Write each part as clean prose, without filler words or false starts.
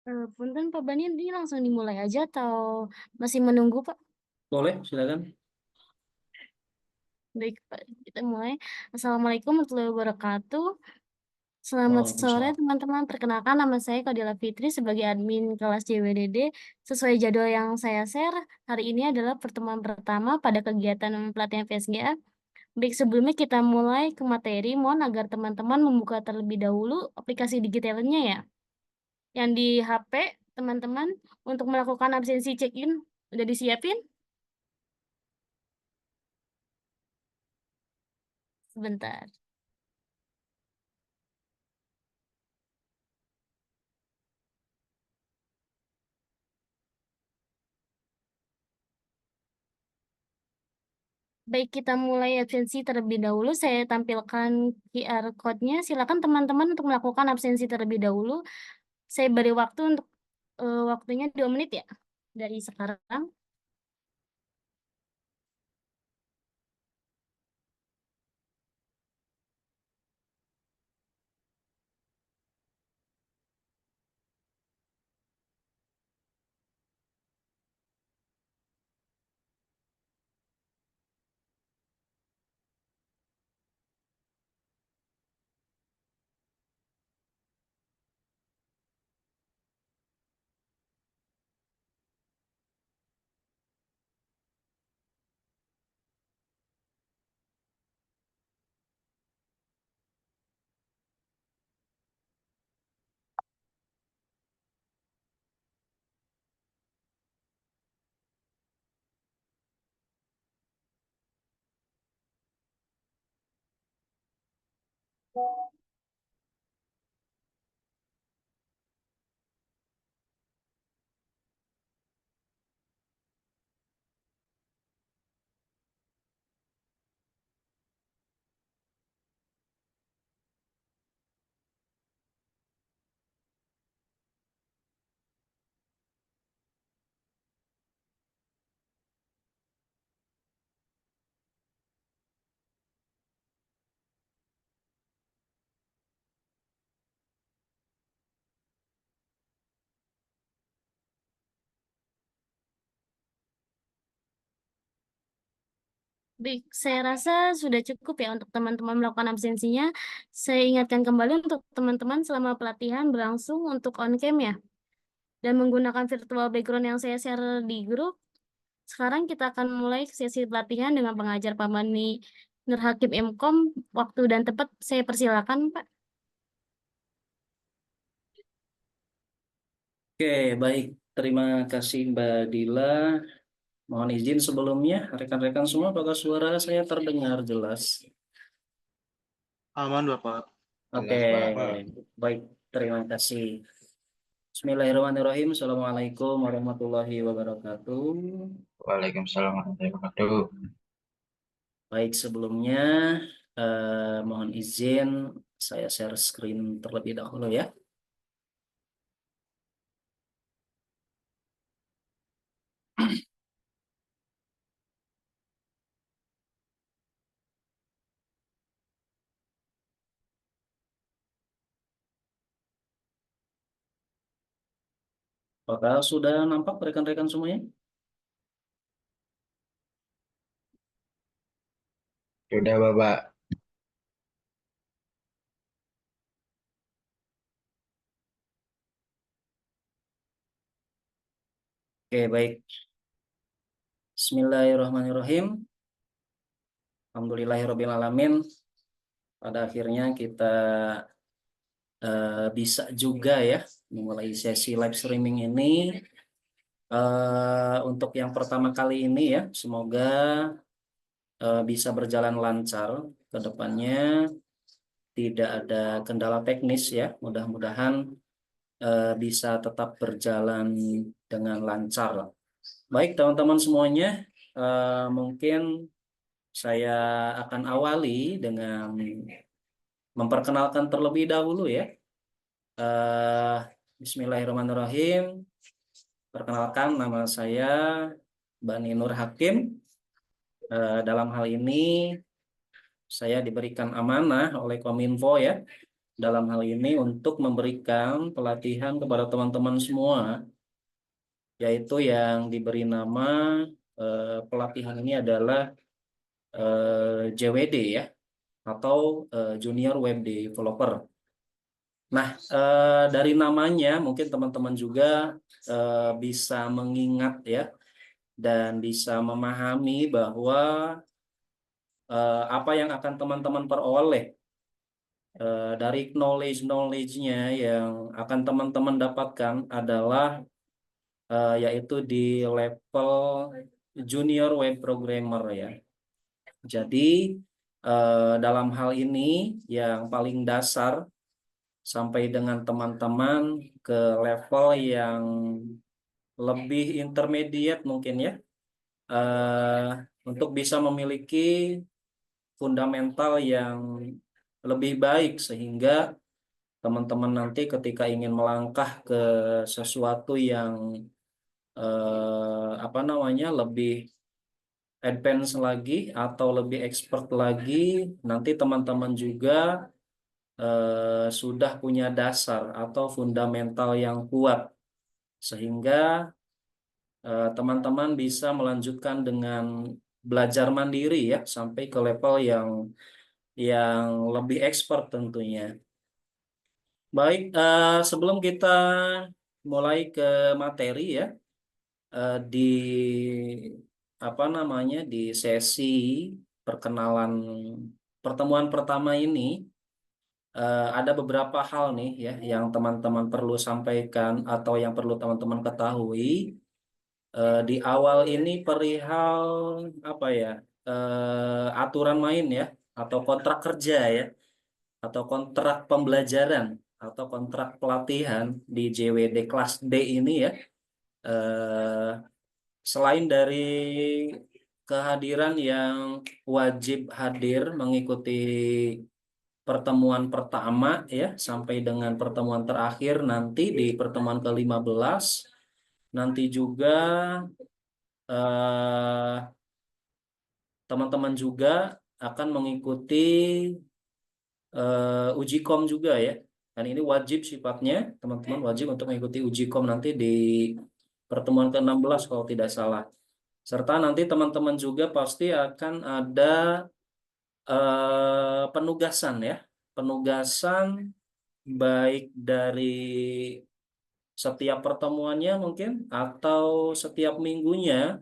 Punten Pak Bani, ini langsung dimulai aja atau masih menunggu Pak? Boleh, silakan. Baik Pak, kita mulai. Assalamualaikum warahmatullahi wabarakatuh. Selamat sore Waalaikumsalam. teman-teman. Perkenalkan nama saya Kodila Fitri sebagai admin kelas JWDD. Sesuai jadwal yang saya share, hari ini adalah pertemuan pertama pada kegiatan pelatihan VSGA. Baik, sebelumnya kita mulai ke materi, mohon agar teman-teman membuka terlebih dahulu aplikasi digitalnya ya. Yang di HP, teman-teman, untuk melakukan absensi check-in, udah disiapin? Sebentar. Baik, kita mulai absensi terlebih dahulu. Saya tampilkan QR code-nya. Silakan teman-teman untuk melakukan absensi terlebih dahulu. Saya beri waktu untuk waktunya 2 menit ya. Dari sekarang. Baik, saya rasa sudah cukup ya untuk teman-teman melakukan absensinya. Saya ingatkan kembali untuk teman-teman selama pelatihan berlangsung untuk on-cam ya. Dan menggunakan virtual background yang saya share di grup. Sekarang kita akan mulai sesi pelatihan dengan pengajar Pak Mani Nur Hakim MKOM. Waktu dan tempat saya persilakan, Pak. Oke, baik. Terima kasih Mbak Dila. Mohon izin sebelumnya, rekan-rekan semua, apakah suara saya terdengar jelas? Aman Bapak. Oke, Jelas Bapak. baik. Terima kasih. Bismillahirrahmanirrahim. Assalamualaikum warahmatullahi wabarakatuh. Waalaikumsalam warahmatullahi wabarakatuh. Baik, sebelumnya mohon izin saya share screen terlebih dahulu ya. Apakah sudah nampak rekan-rekan semuanya? Sudah Bapak. Oke, baik. Bismillahirrahmanirrahim. Alhamdulillahirrahmanirrahim. Pada akhirnya kita bisa juga ya memulai sesi live streaming ini. Untuk yang pertama kali ini ya, semoga bisa berjalan lancar ke depannya, tidak ada kendala teknis ya. Mudah-mudahan bisa tetap berjalan dengan lancar. Baik teman-teman semuanya, mungkin saya akan awali dengan memperkenalkan terlebih dahulu ya. Eh, Bismillahirrahmanirrahim. Perkenalkan nama saya Bani Nur Hakim. Dalam hal ini saya diberikan amanah oleh Kominfo ya dalam hal ini untuk memberikan pelatihan kepada teman-teman semua, yaitu yang diberi nama pelatihan ini adalah JWD ya, atau Junior Web Developer. Nah, dari namanya mungkin teman-teman juga bisa mengingat ya, dan bisa memahami bahwa apa yang akan teman-teman peroleh dari knowledge-nya yang akan teman-teman dapatkan adalah yaitu di level junior web programmer ya. Jadi dalam hal ini yang paling dasar sampai dengan teman-teman ke level yang lebih intermediate mungkin ya, untuk bisa memiliki fundamental yang lebih baik sehingga teman-teman nanti ketika ingin melangkah ke sesuatu yang apa namanya lebih advance lagi atau lebih expert lagi, nanti teman-teman juga sudah punya dasar atau fundamental yang kuat sehingga teman-teman bisa melanjutkan dengan belajar mandiri ya sampai ke level yang lebih expert tentunya. Baik, sebelum kita mulai ke materi ya, di apa namanya di sesi perkenalan pertemuan pertama ini ada beberapa hal nih ya yang teman-teman perlu sampaikan atau yang perlu teman-teman ketahui di awal ini perihal apa ya aturan main ya atau kontrak kerja ya atau kontrak pembelajaran atau kontrak pelatihan di JWD kelas D ini ya. Eh, Selain dari kehadiran yang wajib hadir mengikuti pertemuan pertama ya sampai dengan pertemuan terakhir nanti di pertemuan ke-15, nanti juga eh, teman-teman juga akan mengikuti uji kom juga ya. Dan ini wajib sifatnya, teman-teman wajib untuk mengikuti uji kom nanti di pertemuan ke-16 kalau tidak salah. Serta nanti teman-teman juga pasti akan ada penugasan ya. Penugasan baik dari setiap pertemuannya mungkin atau setiap minggunya,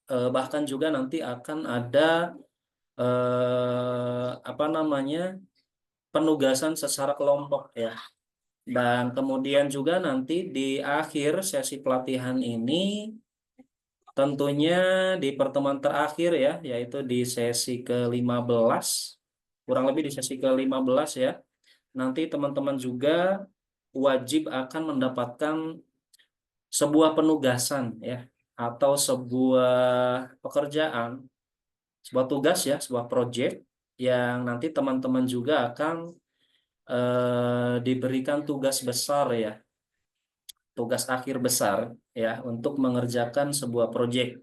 bahkan juga nanti akan ada apa namanya penugasan secara kelompok ya. Dan kemudian juga nanti di akhir sesi pelatihan ini tentunya di pertemuan terakhir ya, yaitu di sesi ke-15, kurang lebih di sesi ke-15 ya, nanti teman-teman juga wajib akan mendapatkan sebuah penugasan ya, atau sebuah pekerjaan, sebuah tugas ya, sebuah project yang nanti teman-teman juga akan diberikan tugas besar ya, tugas akhir besar ya, untuk mengerjakan sebuah project,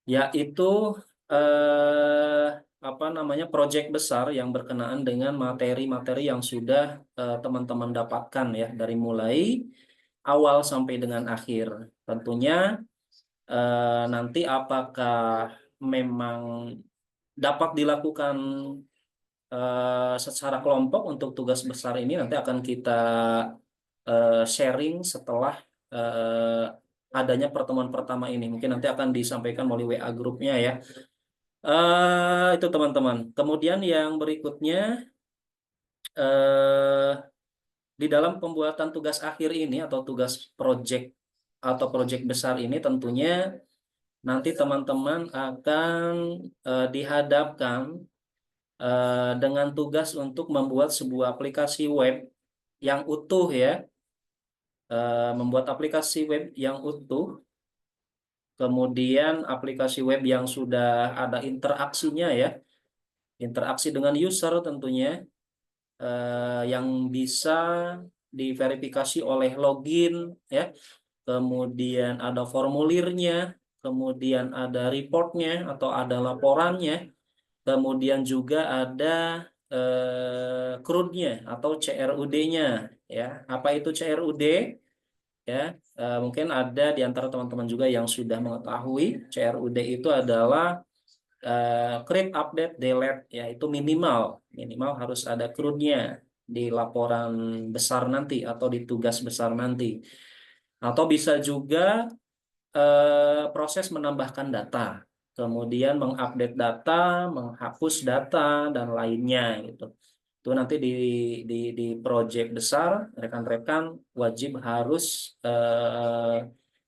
yaitu eh, apa namanya project besar yang berkenaan dengan materi-materi yang sudah teman-teman dapatkan ya dari mulai awal sampai dengan akhir. Tentunya nanti apakah memang dapat dilakukan secara kelompok untuk tugas besar ini nanti akan kita sharing setelah eh, adanya pertemuan pertama ini. Mungkin nanti akan disampaikan melalui WA grupnya ya. Itu teman-teman. Kemudian yang berikutnya eh, di dalam pembuatan tugas akhir ini atau tugas project atau project besar ini tentunya nanti teman-teman akan dihadapkan dengan tugas untuk membuat sebuah aplikasi web yang utuh ya, membuat aplikasi web yang utuh, kemudian aplikasi web yang sudah ada interaksinya ya, interaksi dengan user tentunya, yang bisa diverifikasi oleh login ya, kemudian ada formulirnya, kemudian ada reportnya atau ada laporannya, kemudian juga ada CRUD-nya atau CRUD-nya ya. Apa itu CRUD? Ya, mungkin ada di antara teman-teman juga yang sudah mengetahui CRUD itu adalah create, update, delete, ya itu minimal harus ada CRUD-nya di laporan besar nanti atau di tugas besar nanti. Atau bisa juga proses menambahkan data, kemudian mengupdate data, menghapus data dan lainnya gitu. Itu nanti di project besar rekan-rekan wajib harus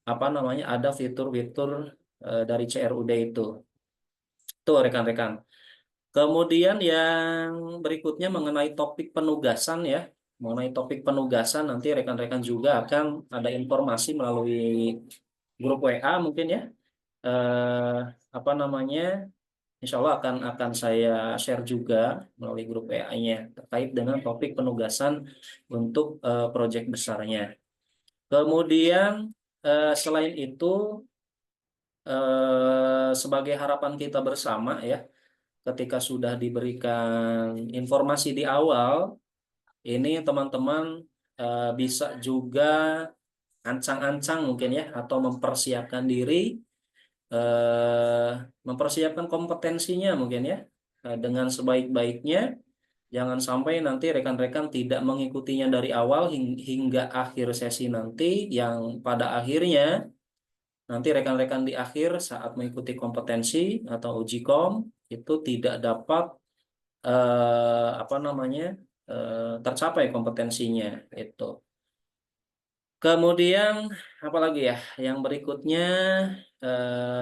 apa namanya ada fitur-fitur dari CRUD itu. Tuh rekan-rekan. Kemudian yang berikutnya mengenai topik penugasan ya. Mengenai topik penugasan nanti rekan-rekan juga akan ada informasi melalui grup WA mungkin ya. Eh, apa namanya? Insya Allah akan saya share juga melalui grup WA-nya terkait dengan topik penugasan untuk proyek besarnya. Kemudian selain itu sebagai harapan kita bersama ya, ketika sudah diberikan informasi di awal, ini teman-teman bisa juga ancang-ancang mungkin ya, atau mempersiapkan diri, mempersiapkan kompetensinya mungkin ya, dengan sebaik-baiknya. Jangan sampai nanti rekan-rekan tidak mengikutinya dari awal hingga akhir sesi nanti, yang pada akhirnya nanti rekan-rekan di akhir saat mengikuti kompetensi atau uji kom itu tidak dapat apa namanya tercapai kompetensinya itu. Kemudian apalagi ya yang berikutnya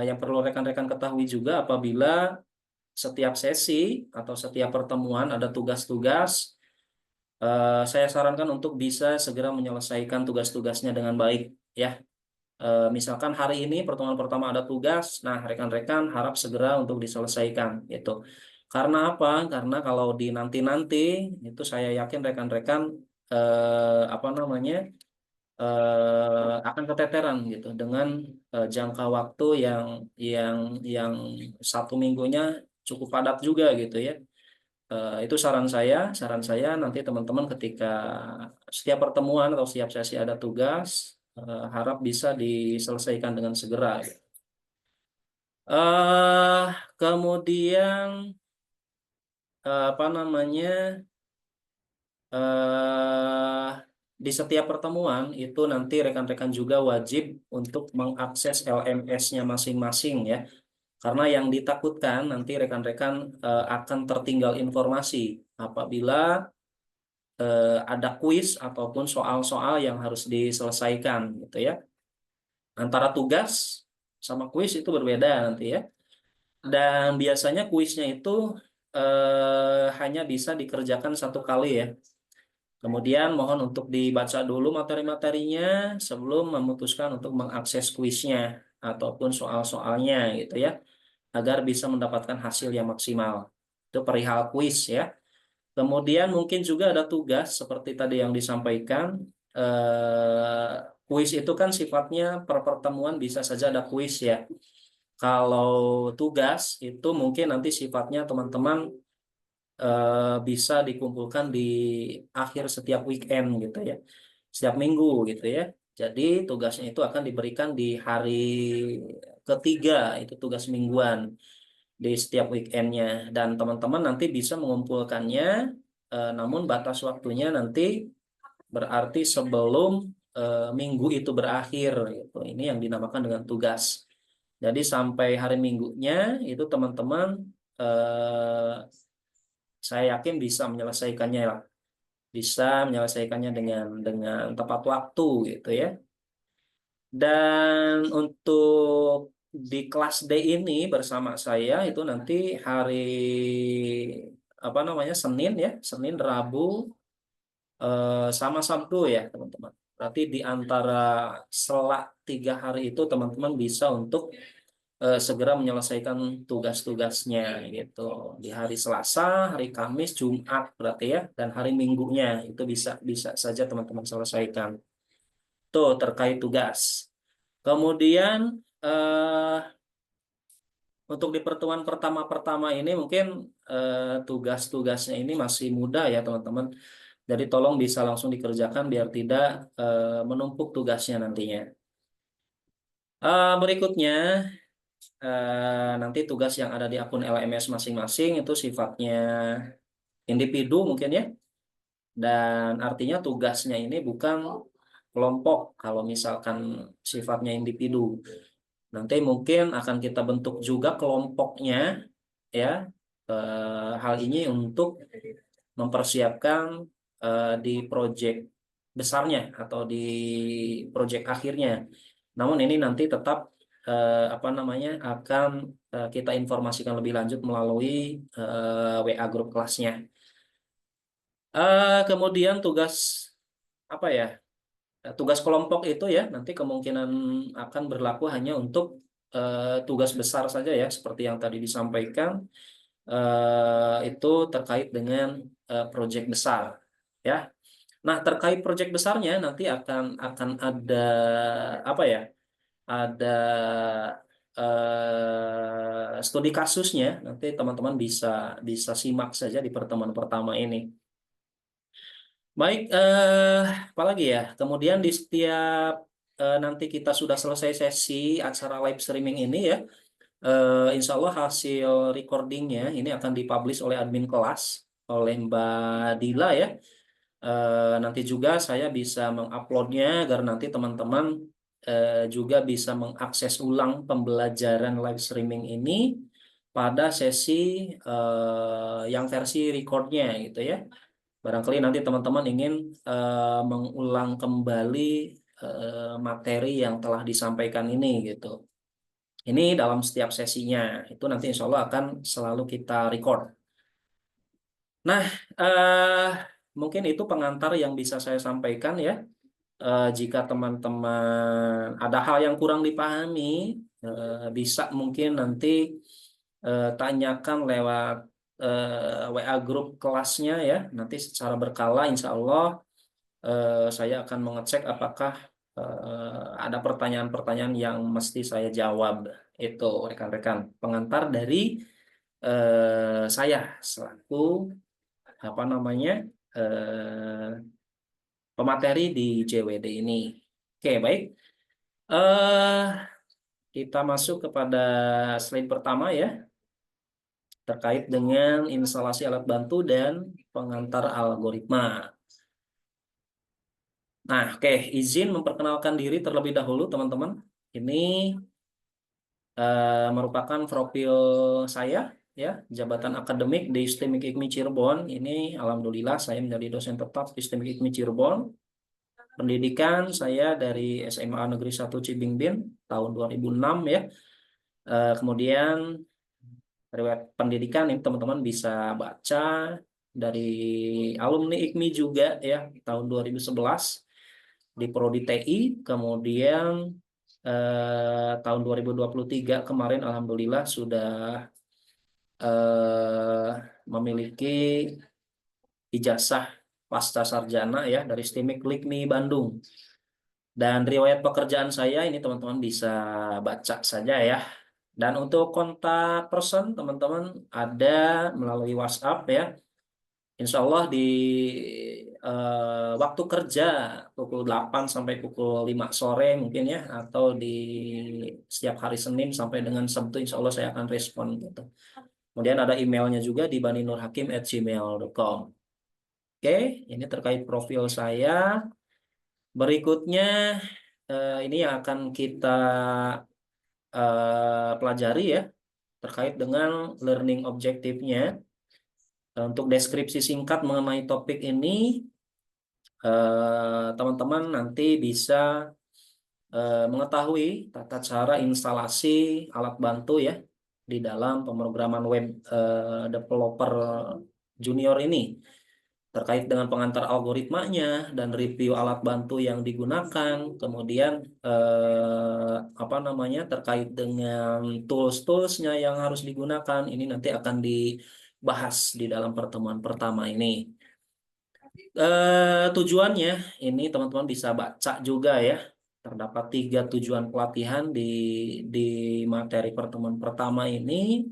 yang perlu rekan-rekan ketahui juga, apabila setiap sesi atau setiap pertemuan ada tugas-tugas, saya sarankan untuk bisa segera menyelesaikan tugas-tugasnya dengan baik ya. Misalkan hari ini pertemuan pertama ada tugas, nah rekan-rekan harap segera untuk diselesaikan gitu. Karena apa? Karena kalau di nanti-nanti itu saya yakin rekan-rekan apa namanya akan keteteran gitu dengan jangka waktu yang 1 minggunya cukup padat juga gitu ya. Itu saran saya nanti teman-teman ketika setiap pertemuan atau setiap sesi ada tugas, harap bisa diselesaikan dengan segera. Gitu. Eh, kemudian apa namanya eh, di setiap pertemuan itu nanti rekan-rekan juga wajib untuk mengakses LMS-nya masing-masing ya. Karena yang ditakutkan nanti rekan-rekan akan tertinggal informasi apabila ada kuis ataupun soal-soal yang harus diselesaikan gitu ya. Antara tugas sama kuis itu berbeda nanti ya. Dan biasanya kuisnya itu hanya bisa dikerjakan 1 kali ya. Kemudian mohon untuk dibaca dulu materi-materinya sebelum memutuskan untuk mengakses kuisnya ataupun soal-soalnya gitu ya, agar bisa mendapatkan hasil yang maksimal. Itu perihal kuis ya. Kemudian mungkin juga ada tugas seperti tadi yang disampaikan. Eh, Kuis itu kan sifatnya per pertemuan bisa saja ada kuis ya. Kalau tugas itu mungkin nanti sifatnya teman-teman bisa dikumpulkan di akhir setiap weekend gitu ya. Setiap minggu gitu ya. Jadi tugasnya itu akan diberikan di hari ketiga, itu tugas mingguan di setiap weekendnya, dan teman-teman nanti bisa mengumpulkannya, namun batas waktunya nanti berarti sebelum minggu itu berakhir gitu. Ini yang dinamakan dengan tugas. Jadi sampai hari minggunya itu teman-teman saya yakin bisa menyelesaikannya lah, bisa menyelesaikannya dengan tepat waktu gitu ya. Dan untuk di kelas D ini bersama saya itu nanti hari apa namanya Senin ya, Senin, Rabu, sama Sabtu ya teman-teman. Berarti di antara sela 3 hari itu teman-teman bisa untuk segera menyelesaikan tugas-tugasnya gitu. Di hari Selasa, hari Kamis, Jumat berarti ya, dan hari Minggunya itu bisa bisa saja teman-teman selesaikan. Tuh terkait tugas. Kemudian untuk di pertemuan pertama-pertama ini mungkin tugas-tugasnya ini masih mudah ya teman-teman. Jadi tolong bisa langsung dikerjakan biar tidak menumpuk tugasnya nantinya. Berikutnya nanti tugas yang ada di akun LMS masing-masing itu sifatnya individu mungkin ya. Dan artinya tugasnya ini bukan kelompok kalau misalkan sifatnya individu. Nanti mungkin akan kita bentuk juga kelompoknya ya. Hal ini untuk mempersiapkan di proyek besarnya atau di proyek akhirnya. Namun ini nanti tetap apa namanya akan kita informasikan lebih lanjut melalui WA grup kelasnya. Kemudian tugas apa ya? Tugas kelompok itu ya nanti kemungkinan akan berlaku hanya untuk tugas besar saja ya seperti yang tadi disampaikan itu terkait dengan proyek besar ya. Nah, terkait proyek besarnya nanti akan ada apa ya? Ada studi kasusnya. Nanti teman-teman bisa bisa simak saja di pertemuan pertama ini. Baik, apalagi ya? Kemudian di setiap nanti kita sudah selesai sesi acara live streaming ini ya, insya Allah hasil recordingnya ini akan dipublish oleh admin kelas, oleh Mbak Dila ya. Nanti juga saya bisa menguploadnya agar nanti teman-teman juga bisa mengakses ulang pembelajaran live streaming ini pada sesi yang versi recordnya gitu ya. Barangkali nanti teman-teman ingin mengulang kembali materi yang telah disampaikan ini gitu. Ini dalam setiap sesinya itu nanti insya Allah akan selalu kita record. Nah, mungkin itu pengantar yang bisa saya sampaikan ya. Jika teman-teman ada hal yang kurang dipahami, bisa mungkin nanti tanyakan lewat WA grup kelasnya ya. Nanti secara berkala, insya Allah saya akan mengecek apakah ada pertanyaan-pertanyaan yang mesti saya jawab. Itu rekan-rekan pengantar dari saya selaku apa namanya pemateri di JWD ini. Oke, baik. eh Kita masuk kepada slide pertama ya, terkait dengan instalasi alat bantu dan pengantar algoritma. Nah, oke, izin memperkenalkan diri terlebih dahulu, teman-teman. Ini merupakan profil saya, ya, jabatan akademik di STEMIK IKMI Cirebon. Ini, alhamdulillah, saya menjadi dosen tetap di STEMIK IKMI Cirebon. Pendidikan saya dari SMA Negeri 1 Cibingbin tahun 2006 ya. Kemudian riwayat pendidikan ini teman-teman bisa baca dari alumni IKMI juga ya tahun 2011 di Prodi TI, kemudian tahun 2023 kemarin alhamdulillah sudah memiliki ijazah pasca sarjana ya dari STIMIK LIKMI Bandung. Dan riwayat pekerjaan saya ini teman-teman bisa baca saja ya. Dan untuk kontak person teman-teman ada melalui WhatsApp ya. Insya Allah di waktu kerja pukul 8 sampai pukul 5 sore mungkin ya. Atau di setiap hari Senin sampai dengan Sabtu insya Allah saya akan respon gitu. Kemudian ada emailnya juga di baninurhakim@gmail.com. Oke, ini terkait profil saya. Berikutnya ini yang akan kita pelajari ya terkait dengan learning objektifnya. Untuk deskripsi singkat mengenai topik ini, teman-teman nanti bisa mengetahui tata cara instalasi alat bantu ya di dalam pemrograman web developer junior ini, terkait dengan pengantar algoritmanya dan review alat bantu yang digunakan, kemudian apa namanya terkait dengan tools-toolsnya yang harus digunakan, ini nanti akan dibahas di dalam pertemuan pertama ini. Tujuannya ini teman-teman bisa baca juga ya Terdapat 3 tujuan pelatihan di materi pertemuan pertama ini.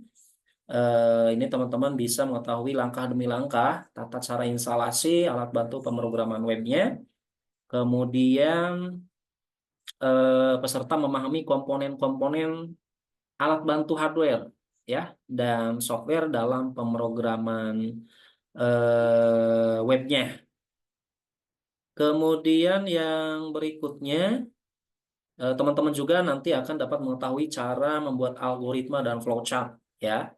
Ini teman-teman bisa mengetahui langkah demi langkah tata cara instalasi alat bantu pemrograman webnya. Kemudian peserta memahami komponen-komponen alat bantu hardware ya dan software dalam pemrograman webnya. Kemudian yang berikutnya teman-teman juga nanti akan dapat mengetahui cara membuat algoritma dan flowchart ya.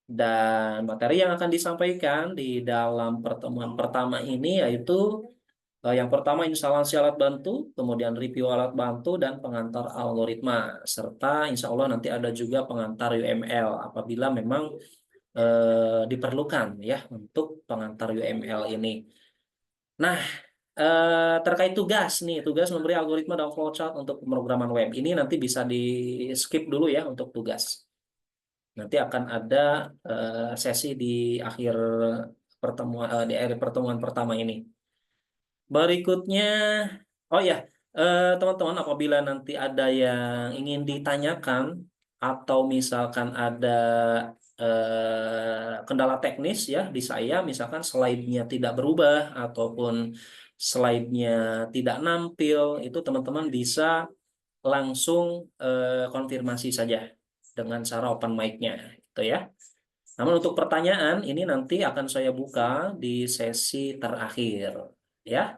Dan materi yang akan disampaikan di dalam pertemuan pertama ini yaitu yang pertama instalasi alat bantu, kemudian review alat bantu dan pengantar algoritma, serta insya Allah nanti ada juga pengantar UML apabila memang diperlukan ya untuk pengantar UML ini. Nah, terkait tugas nih, tugas memberi algoritma dan flowchart untuk pemrograman web ini nanti bisa di skip dulu ya untuk tugas. Nanti akan ada sesi di akhir pertemuan pertama ini. Berikutnya, oh ya, teman-teman apabila nanti ada yang ingin ditanyakan atau misalkan ada kendala teknis ya di saya, misalkan slide-nya tidak berubah ataupun slide-nya tidak nampil, itu teman-teman bisa langsung konfirmasi saja dengan cara open mic-nya, gitu ya. Namun untuk pertanyaan ini nanti akan saya buka di sesi terakhir, ya.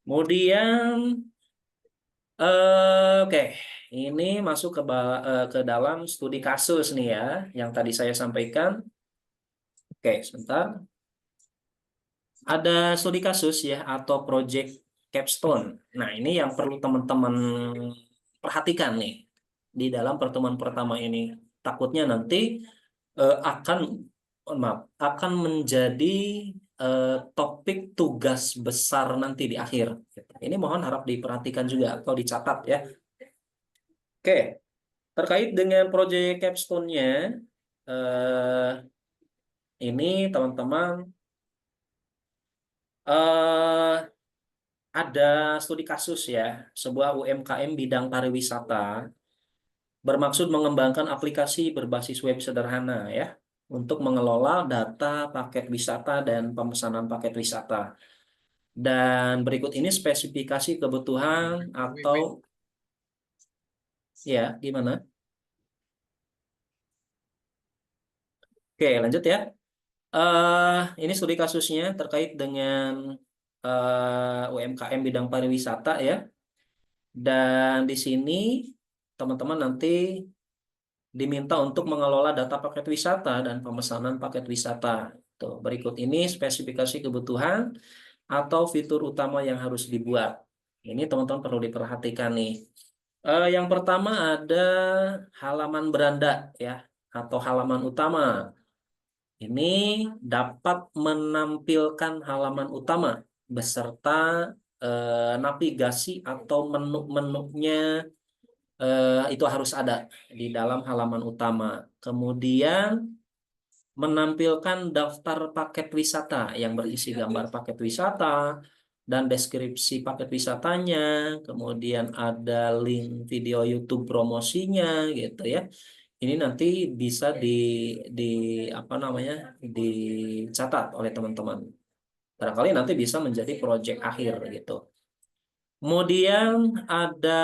Kemudian, oke, ini masuk ke dalam studi kasus nih ya, yang tadi saya sampaikan. Oke, sebentar. Ada studi kasus ya atau project capstone. Nah, ini yang perlu teman-teman perhatikan nih di dalam pertemuan pertama ini. Takutnya nanti akan, mohon maaf, akan menjadi topik tugas besar nanti di akhir. Ini mohon harap diperhatikan juga atau dicatat ya. Oke, terkait dengan proyek capstone-nya, eh, ini teman-teman ada studi kasus ya, sebuah UMKM bidang pariwisata bermaksud mengembangkan aplikasi berbasis web sederhana ya untuk mengelola data paket wisata dan pemesanan paket wisata. Dan berikut ini spesifikasi kebutuhan atau ya gimana? Oke, lanjut ya. Ini studi kasusnya terkait dengan UMKM bidang pariwisata ya. Dan di sini teman-teman nanti diminta untuk mengelola data paket wisata dan pemesanan paket wisata. Tuh, berikut ini spesifikasi kebutuhan atau fitur utama yang harus dibuat. Ini teman-teman perlu diperhatikan nih. Yang pertama ada halaman beranda ya atau halaman utama. Ini dapat menampilkan halaman utama beserta navigasi atau menu-menunya itu harus ada di dalam halaman utama. Kemudian menampilkan daftar paket wisata yang berisi gambar paket wisata dan deskripsi paket wisatanya. Kemudian ada link video YouTube promosinya gitu ya. Ini nanti bisa di apa namanya dicatat oleh teman-teman. Barangkali nanti bisa menjadi proyek akhir gitu. Kemudian ada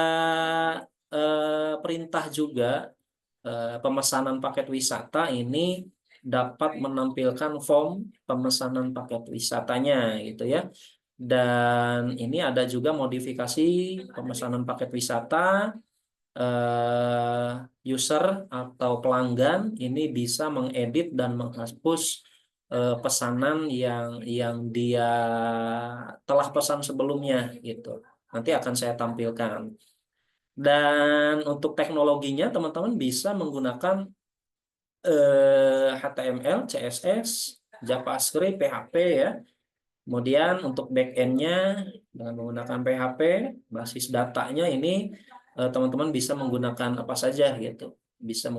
perintah juga pemesanan paket wisata ini dapat menampilkan form pemesanan paket wisatanya gitu ya. Dan ini ada juga modifikasi pemesanan paket wisata user atau pelanggan ini bisa mengedit dan menghapus pesanan yang dia telah pesan sebelumnya gitu. Nanti akan saya tampilkan. Dan untuk teknologinya teman-teman bisa menggunakan HTML, CSS, JavaScript, PHP ya. Kemudian untuk back-end-nya dengan menggunakan PHP, basis datanya ini teman-teman bisa menggunakan apa saja gitu. Bisa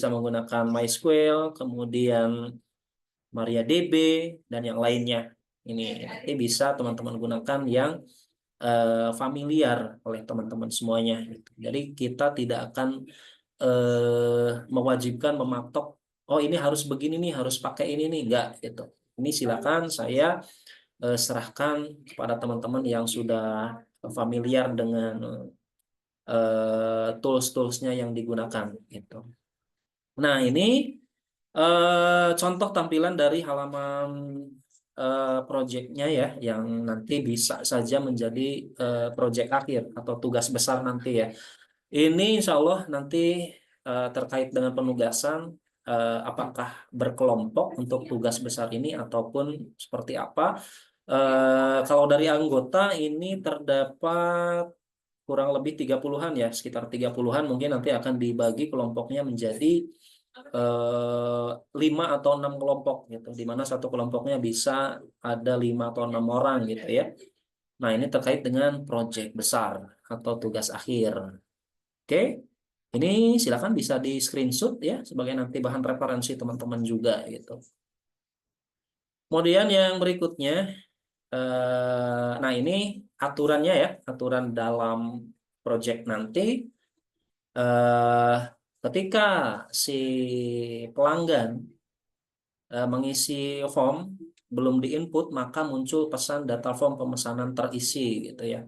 menggunakan MySQL, kemudian MariaDB dan yang lainnya. Ini nanti bisa teman-teman gunakan yang familiar oleh teman-teman semuanya gitu. Jadi kita tidak akan mewajibkan mematok, oh ini harus begini nih, harus pakai ini nih, enggak gitu. Ini silakan saya serahkan kepada teman-teman yang sudah familiar dengan tools-toolsnya yang digunakan gitu. Nah, ini contoh tampilan dari halaman proyeknya ya, yang nanti bisa saja menjadi proyek akhir atau tugas besar nanti ya. Ini insya Allah nanti terkait dengan penugasan, apakah berkelompok untuk tugas besar ini ataupun seperti apa. Kalau dari anggota ini terdapat kurang lebih 30-an ya, sekitar 30-an, mungkin nanti akan dibagi kelompoknya menjadi 5 atau 6 kelompok gitu, di mana satu kelompoknya bisa ada 5 atau 6 orang gitu ya. Nah, ini terkait dengan proyek besar atau tugas akhir. Oke, ini silakan bisa di screenshot ya sebagai nanti bahan referensi teman-teman juga gitu. Kemudian yang berikutnya, nah ini aturannya ya, aturan dalam project nanti. eh, Ketika si pelanggan mengisi form belum diinput, maka muncul pesan data form pemesanan terisi gitu ya.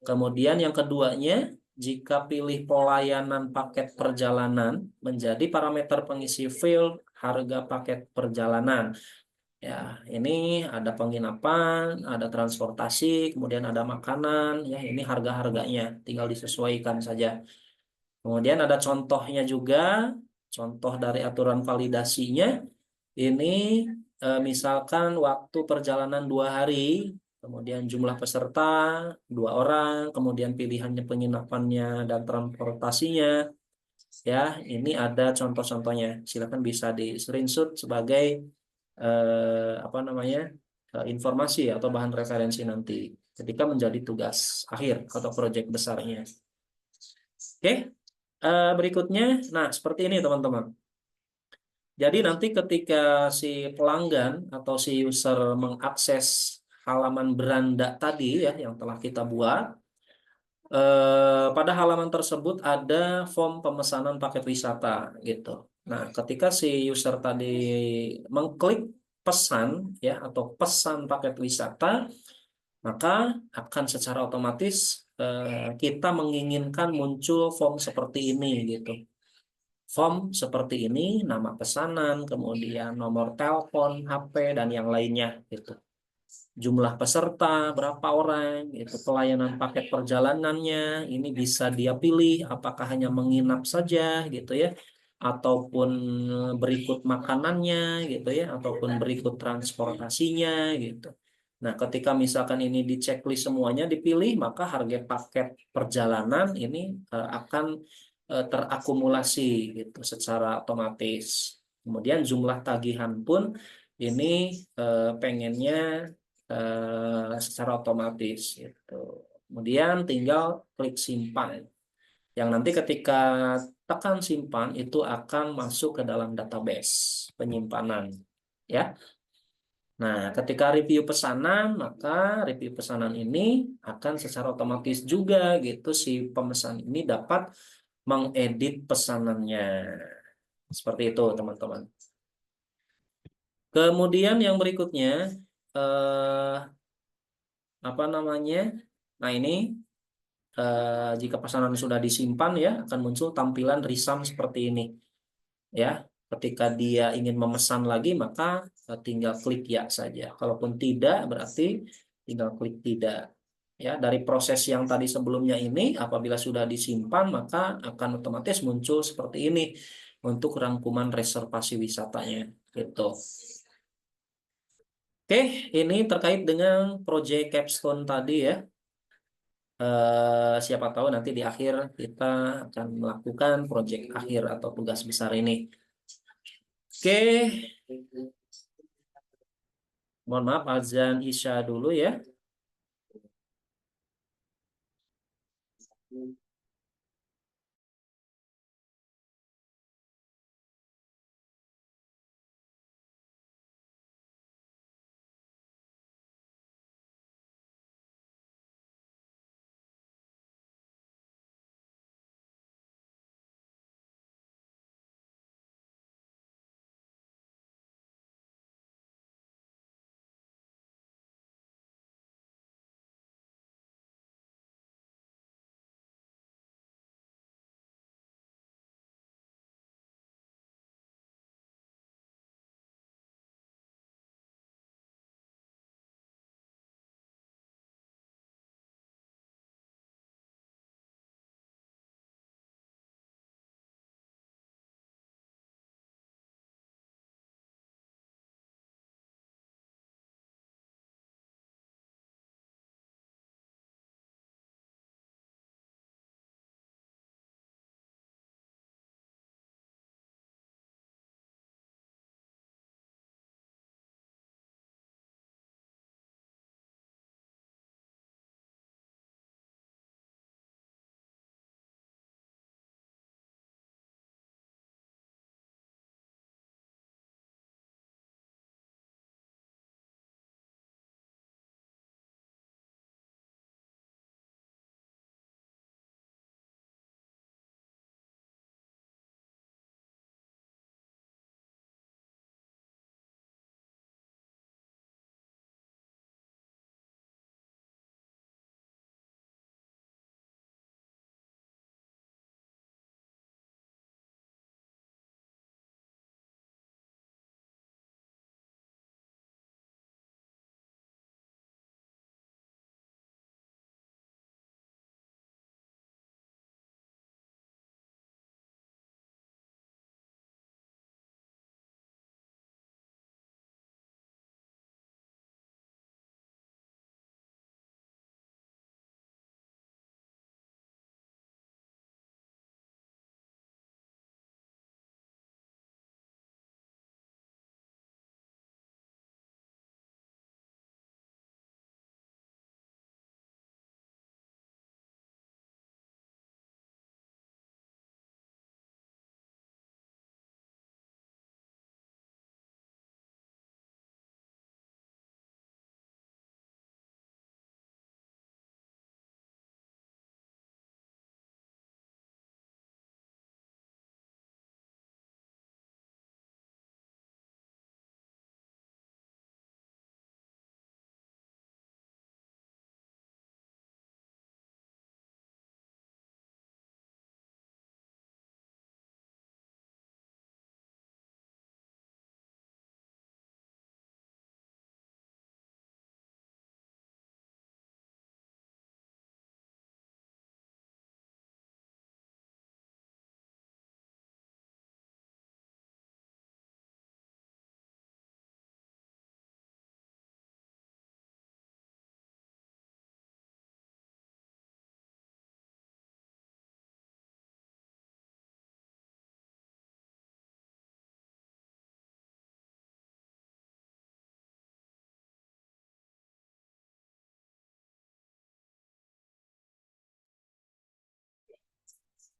Kemudian yang keduanya, jika pilih pelayanan paket perjalanan menjadi parameter pengisi field harga paket perjalanan. Ya, ini ada penginapan, ada transportasi, kemudian ada makanan, ya ini harga-harganya, tinggal disesuaikan saja. Kemudian ada contohnya juga, contoh dari aturan validasinya. Ini misalkan waktu perjalanan 2 hari, kemudian jumlah peserta 2 orang, kemudian pilihannya penginapannya dan transportasinya. Ya, ini ada contoh-contohnya. Silakan bisa di screenshot sebagai apa namanya informasi atau bahan referensi nanti ketika menjadi tugas akhir atau proyek besarnya. Oke, berikutnya, nah seperti ini teman-teman. Jadi nanti ketika si pelanggan atau si user mengakses halaman beranda tadi ya yang telah kita buat, pada halaman tersebut ada form pemesanan paket wisata gitu. Nah, ketika si user tadi mengklik pesan ya atau pesan paket wisata, maka akan secara otomatis kita menginginkan muncul form seperti ini gitu. Form seperti ini, nama pesanan, kemudian nomor telepon, HP, dan yang lainnya gitu. Jumlah peserta, berapa orang, itu pelayanan paket perjalanannya, ini bisa dia pilih apakah hanya menginap saja gitu ya, ataupun berikut makanannya gitu ya, ataupun berikut transportasinya gitu. Nah, ketika misalkan ini di checklist semuanya dipilih, maka harga paket perjalanan ini akan terakumulasi gitu secara otomatis. Kemudian jumlah tagihan pun ini pengennya secara otomatis gitu. Kemudian tinggal klik simpan. Yang nanti ketika tekan simpan itu akan masuk ke dalam database penyimpanan. Ya. Nah, ketika review pesanan, maka review pesanan ini akan secara otomatis juga gitu si pemesan ini dapat mengedit pesanannya. Seperti itu, teman-teman. Kemudian yang berikutnya eh, apa namanya? Nah, ini jika pesanan sudah disimpan ya akan muncul tampilan risam seperti ini. Ya, ketika dia ingin memesan lagi maka tinggal klik ya saja. Kalaupun tidak berarti tinggal klik tidak. Ya, dari proses yang tadi sebelumnya ini apabila sudah disimpan maka akan otomatis muncul seperti ini untuk rangkuman reservasi wisatanya gitu. Oke, ini terkait dengan proyek capstone tadi ya. Siapa tahu nanti di akhir kita akan melakukan proyek akhir atau tugas besar ini. Oke, mohon maaf azan Isya dulu ya.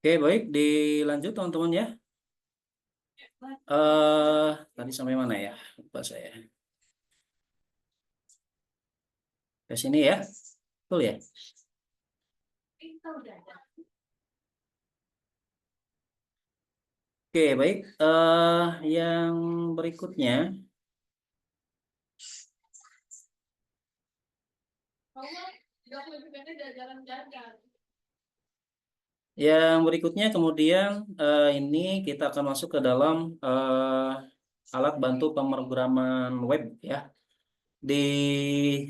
Oke, baik, dilanjut teman-teman ya. Tadi sampai mana ya? Lupa saya. Ke sini ya. Betul ya? Oke, baik. Yang berikutnya, kemudian ini kita akan masuk ke dalam alat bantu pemrograman web ya. Di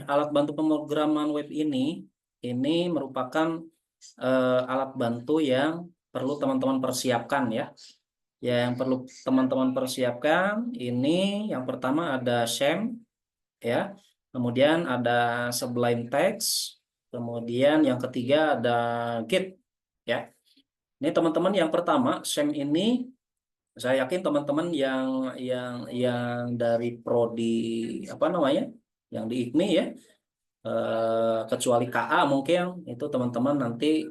alat bantu pemrograman web ini merupakan alat bantu yang perlu teman-teman persiapkan ya. Yang perlu teman-teman persiapkan ini yang pertama ada SHAMP ya. Kemudian ada Sublime Text, kemudian yang ketiga ada Git ya. Ini teman-teman yang pertama SHAMP ini saya yakin teman-teman yang dari prodi apa namanya? Yang di IKMI ya. Kecuali KA mungkin itu teman-teman nanti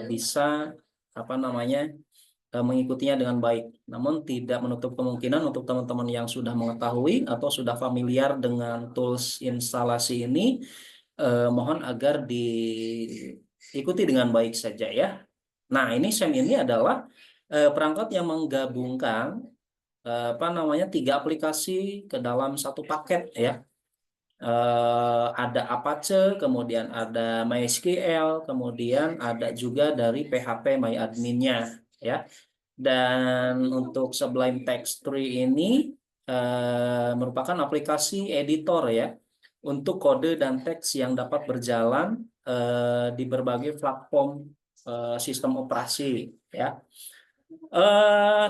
bisa apa namanya? Mengikutinya dengan baik. Namun tidak menutup kemungkinan untuk teman-teman yang sudah mengetahui atau sudah familiar dengan tools instalasi ini, mohon agar diikuti dengan baik saja ya. Nah, ini SHAMP ini adalah perangkat yang menggabungkan apa namanya 3 aplikasi ke dalam satu paket ya. Ada Apache, kemudian ada MySQL, kemudian ada juga dari PHP MyAdmin-nya ya. Dan untuk Sublime Text 3 ini merupakan aplikasi editor ya untuk kode dan teks yang dapat berjalan di berbagai platform sistem operasi ya.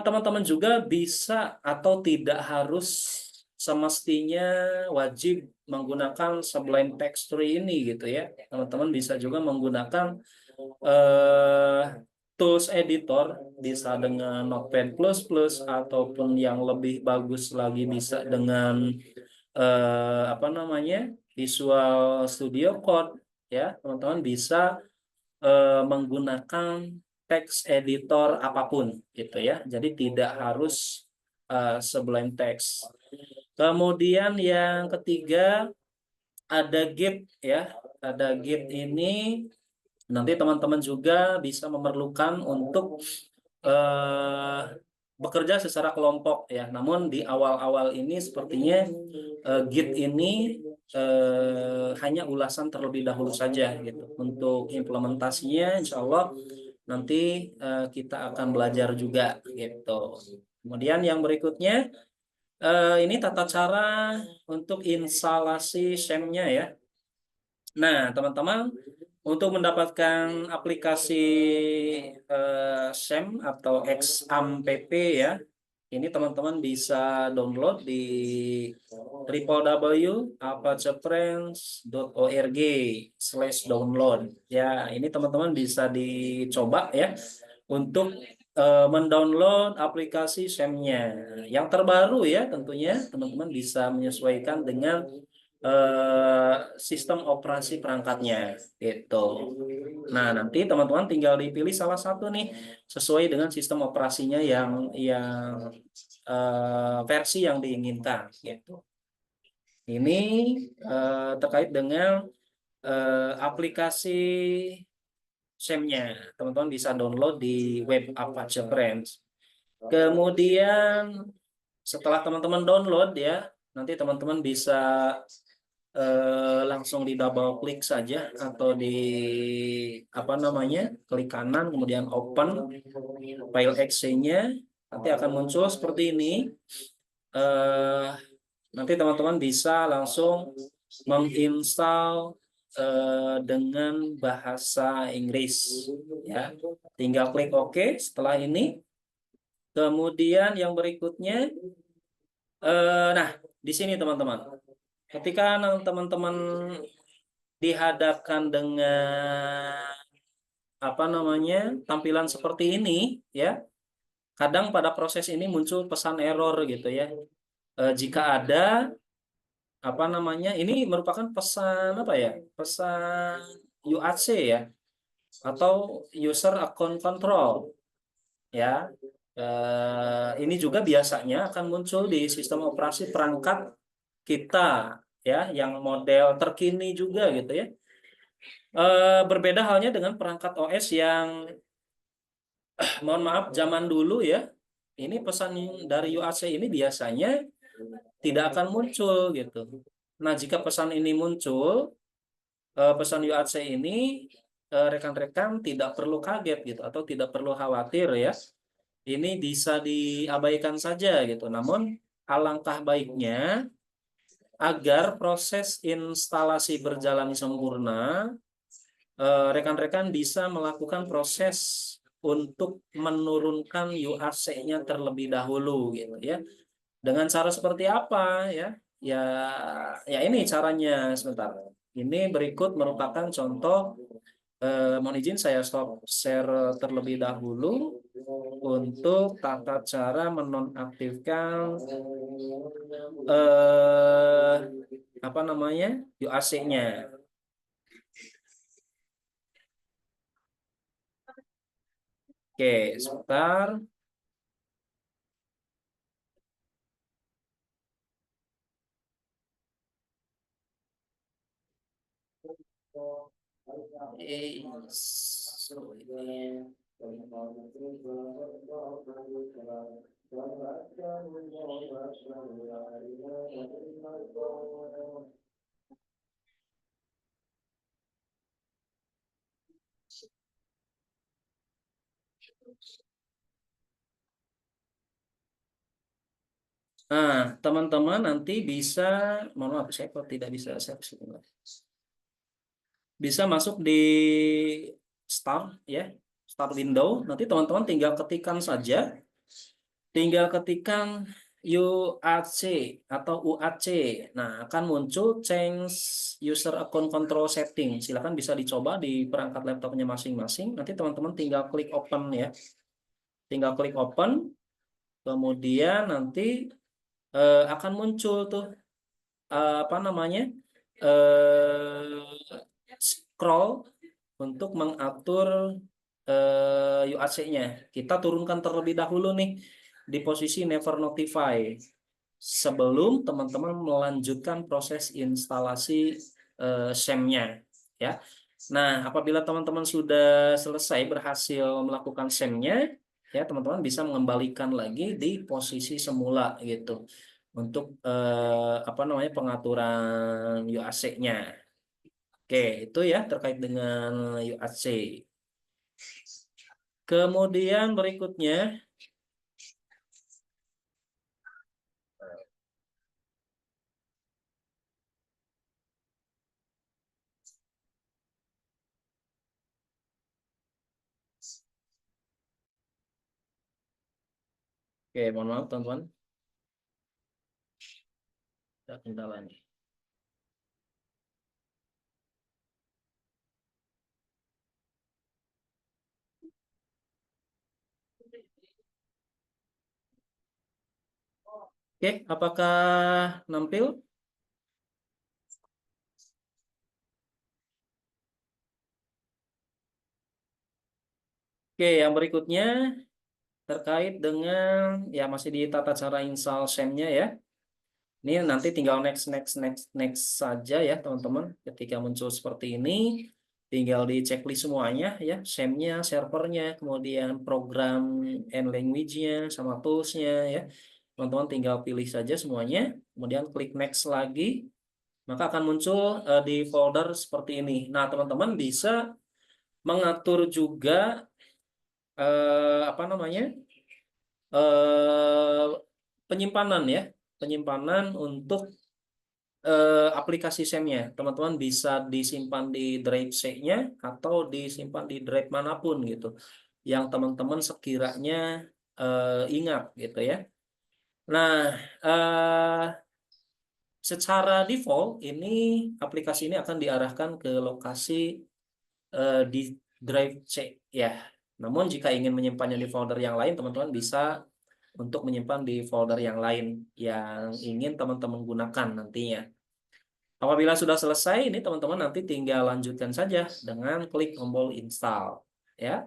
Teman-teman juga bisa atau tidak harus semestinya wajib menggunakan Sublime Text 3 ini gitu ya. Teman-teman bisa juga menggunakan eh, tools editor, bisa dengan Notepad++ ataupun yang lebih bagus lagi bisa dengan apa namanya Visual Studio Code ya. Teman-teman bisa menggunakan teks editor apapun gitu ya. Jadi tidak harus Sublime Text. Kemudian yang ketiga ada Git ya. Ada Git ini nanti teman-teman juga bisa memerlukan untuk eh, bekerja secara kelompok ya. Namun di awal-awal ini sepertinya Git ini hanya ulasan terlebih dahulu saja gitu. Untuk implementasinya insya Allah nanti kita akan belajar juga gitu. Kemudian yang berikutnya ini tata cara untuk instalasi SHAMP-nya ya. Nah, teman-teman, untuk mendapatkan aplikasi SHAMP atau XAMPP ya, ini teman-teman bisa download di www.apachefriends.org/download. Ya, ini teman-teman bisa dicoba ya untuk mendownload aplikasi SHAMP-nya. Yang terbaru ya tentunya teman-teman bisa menyesuaikan dengan sistem operasi perangkatnya gitu. Nah, nanti teman-teman tinggal dipilih salah satu nih sesuai dengan sistem operasinya yang versi yang diinginkan gitu. Ini terkait dengan aplikasi SHAMP-nya. Teman-teman bisa download di web Apache Friends. Kemudian setelah teman-teman download ya, nanti teman-teman bisa langsung di double klik saja atau di apa namanya klik kanan kemudian open file exe-nya nanti akan muncul seperti ini. Nanti teman-teman bisa langsung menginstal dengan bahasa Inggris ya. Tinggal klik OK setelah ini. Kemudian yang berikutnya nah di sini teman-teman. Ketika teman-teman dihadapkan dengan apa namanya tampilan seperti ini ya, kadang pada proses ini muncul pesan error gitu ya. Jika ada apa namanya ini merupakan pesan apa ya, pesan UAC ya. atau user account control ya. Ini juga biasanya akan muncul di sistem operasi perangkat kita ya, yang model terkini juga gitu ya. Berbeda halnya dengan perangkat OS yang mohon maaf zaman dulu ya. Ini pesan dari UAC ini biasanya tidak akan muncul gitu. Nah, jika pesan ini muncul, pesan UAC ini rekan-rekan tidak perlu kaget gitu atau tidak perlu khawatir ya. Ini bisa diabaikan saja gitu. Namun alangkah baiknya agar proses instalasi berjalan sempurna, rekan-rekan bisa melakukan proses untuk menurunkan UAC-nya terlebih dahulu gitu ya. Dengan cara seperti apa ya? Ya, ya ini caranya sebentar. Ini berikut merupakan contoh. Mohon izin saya stop share terlebih dahulu untuk tata cara menonaktifkan apa namanya UAC-nya. Oke, sebentar. So ini. Nah, teman-teman nanti bisa, mohon maaf, saya kok tidak bisa share sebentar. Bisa masuk di start ya, start window. Nanti teman-teman tinggal ketikkan UAC atau UAC. Nah, akan muncul change user account control setting. Silakan bisa dicoba di perangkat laptopnya masing-masing. Nanti teman-teman tinggal klik open ya. Tinggal klik open, kemudian nanti akan muncul tuh apa namanya? Scroll untuk mengatur UAC-nya. Kita turunkan terlebih dahulu nih di posisi never notify sebelum teman-teman melanjutkan proses instalasi SEM-nya ya. Nah, apabila teman-teman sudah selesai berhasil melakukan SEM-nya ya, teman-teman bisa mengembalikan lagi di posisi semula gitu untuk apa namanya pengaturan UAC-nya. Oke, itu ya terkait dengan UAC. Kemudian berikutnya, oke, mohon maaf teman-teman, ada kendala nih. Oke, apakah nampil? Oke, yang berikutnya terkait dengan ya masih di tata cara install SEM-nya ya. Ini nanti tinggal next saja ya teman-teman. Ketika muncul seperti ini, tinggal di checklist semuanya ya, SEM-nya, servernya, kemudian program and language-nya, sama tools-nya ya. Teman-teman tinggal pilih saja semuanya, kemudian klik next lagi, maka akan muncul di folder seperti ini. Nah, teman-teman bisa mengatur juga apa namanya eh, penyimpanan ya, penyimpanan untuk aplikasi SEM-nya. Teman-teman bisa disimpan di drive C-nya atau disimpan di drive manapun gitu, yang teman-teman sekiranya ingat gitu ya. Nah, eh, secara default ini aplikasi ini akan diarahkan ke lokasi di drive C ya. Namun jika ingin menyimpannya di folder yang lain, teman-teman bisa untuk menyimpan di folder yang lain yang ingin teman-teman gunakan nantinya. Apabila sudah selesai, ini teman-teman nanti tinggal lanjutkan saja dengan klik tombol install, ya.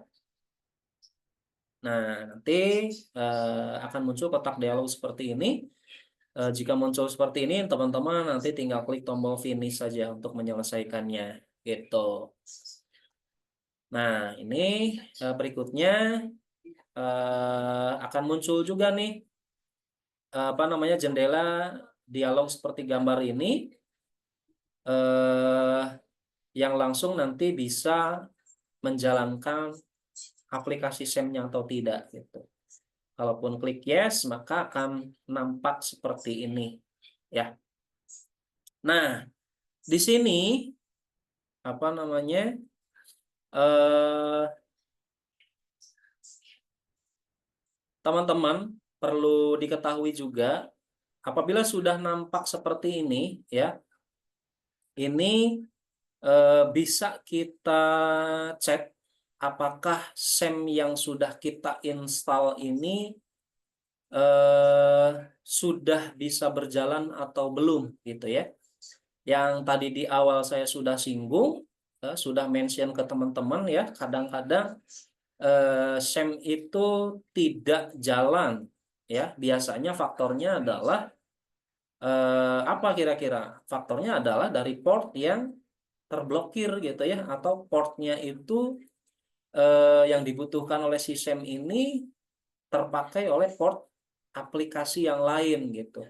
Nah, nanti akan muncul kotak dialog seperti ini. Jika muncul seperti ini, teman-teman nanti tinggal klik tombol finish saja untuk menyelesaikannya, gitu. Nah, ini berikutnya akan muncul juga nih apa namanya jendela dialog seperti gambar ini yang langsung nanti bisa menjalankan aplikasi SEM-nya atau tidak gitu. Kalaupun klik yes, maka akan nampak seperti ini ya. Nah, di sini apa namanya teman-teman perlu diketahui juga apabila sudah nampak seperti ini ya, ini bisa kita cek apakah SEM yang sudah kita install ini sudah bisa berjalan atau belum gitu ya. Yang tadi di awal saya sudah singgung, sudah mention ke teman-teman ya, kadang-kadang SEM itu tidak jalan ya. Biasanya faktornya adalah apa kira-kira? Faktornya adalah dari port yang terblokir gitu ya, atau portnya itu yang dibutuhkan oleh si SEM ini terpakai oleh port aplikasi yang lain gitu.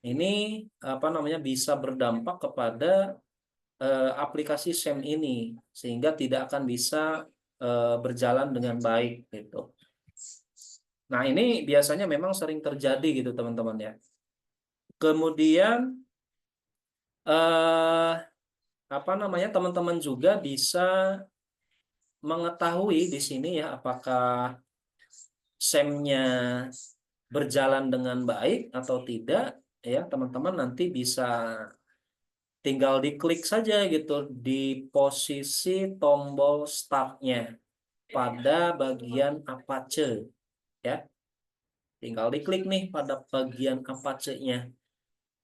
Ini apa namanya bisa berdampak kepada aplikasi SEM ini sehingga tidak akan bisa berjalan dengan baik gitu. Nah, ini biasanya memang sering terjadi gitu teman-teman ya. Kemudian apa namanya teman-teman juga bisa mengetahui di sini ya apakah SEM-nya berjalan dengan baik atau tidak ya, teman-teman nanti bisa tinggal diklik saja gitu di posisi tombol start-nya pada bagian Apache ya. Tinggal diklik nih pada bagian Apache-nya.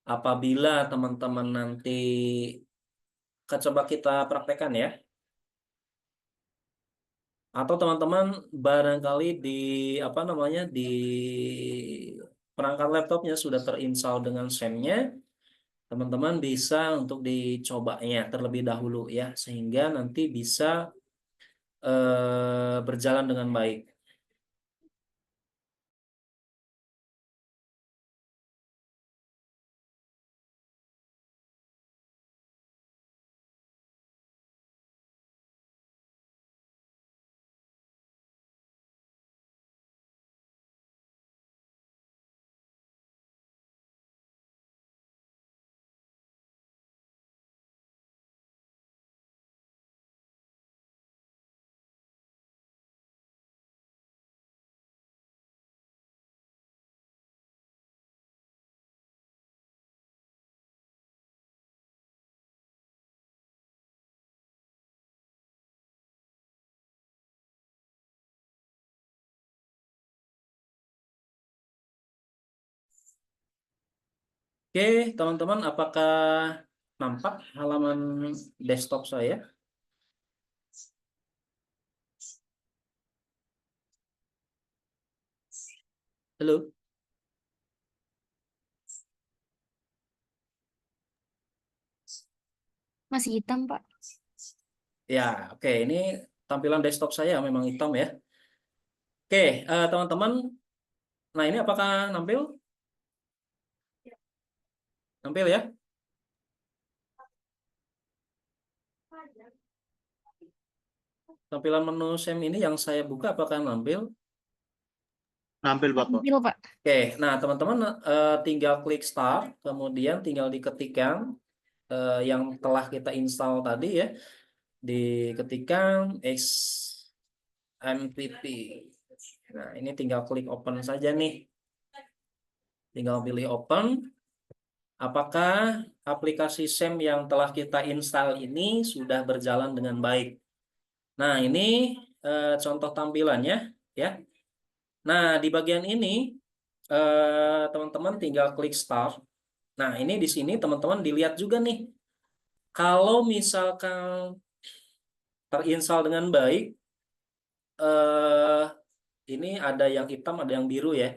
Apabila teman-teman nanti coba kita praktekkan ya. Atau teman-teman barangkali di apa namanya di perangkat laptopnya sudah terinstall dengan SEM-nya, teman-teman bisa untuk dicobanya terlebih dahulu ya, sehingga nanti bisa berjalan dengan baik. Oke, teman-teman, apakah nampak halaman desktop saya? Halo? Masih hitam, Pak. Ya, oke. Ini tampilan desktop saya memang hitam ya. Oke, teman-teman. Nah, ini apakah nampil? Nampil ya? Tampilan menu SEM ini yang saya buka apakah nampil? Nampil Bapak. Nampil, Pak. Oke, nah teman-teman tinggal klik start, kemudian tinggal diketikkan yang telah kita install tadi ya, diketikkan XMPP. Nah, ini tinggal klik open saja nih, tinggal pilih open. Apakah aplikasi SEM yang telah kita install ini sudah berjalan dengan baik? Nah, ini contoh tampilannya ya. Nah, di bagian ini teman-teman tinggal klik start. Nah, ini di sini teman-teman dilihat juga nih. Kalau misalkan terinstall dengan baik, eh, ini ada yang hitam, ada yang biru ya.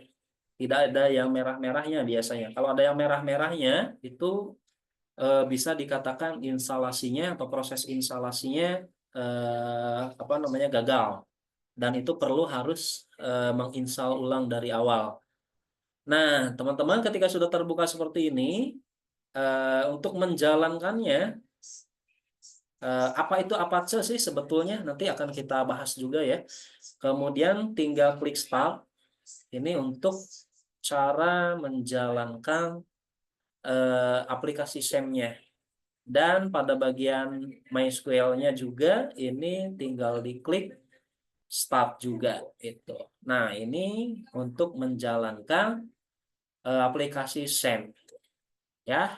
Tidak ada yang merah-merahnya biasanya. Kalau ada yang merah-merahnya, itu bisa dikatakan instalasinya atau proses instalasinya apa namanya gagal. Dan itu perlu harus menginstal ulang dari awal. Nah, teman-teman ketika sudah terbuka seperti ini, untuk menjalankannya, apa itu Apache sih sebetulnya? Nanti akan kita bahas juga ya. Kemudian tinggal klik Start. Ini untuk cara menjalankan aplikasi SAM-nya. Dan pada bagian MySQL-nya juga ini tinggal diklik Start juga itu. Nah, ini untuk menjalankan aplikasi SAM ya.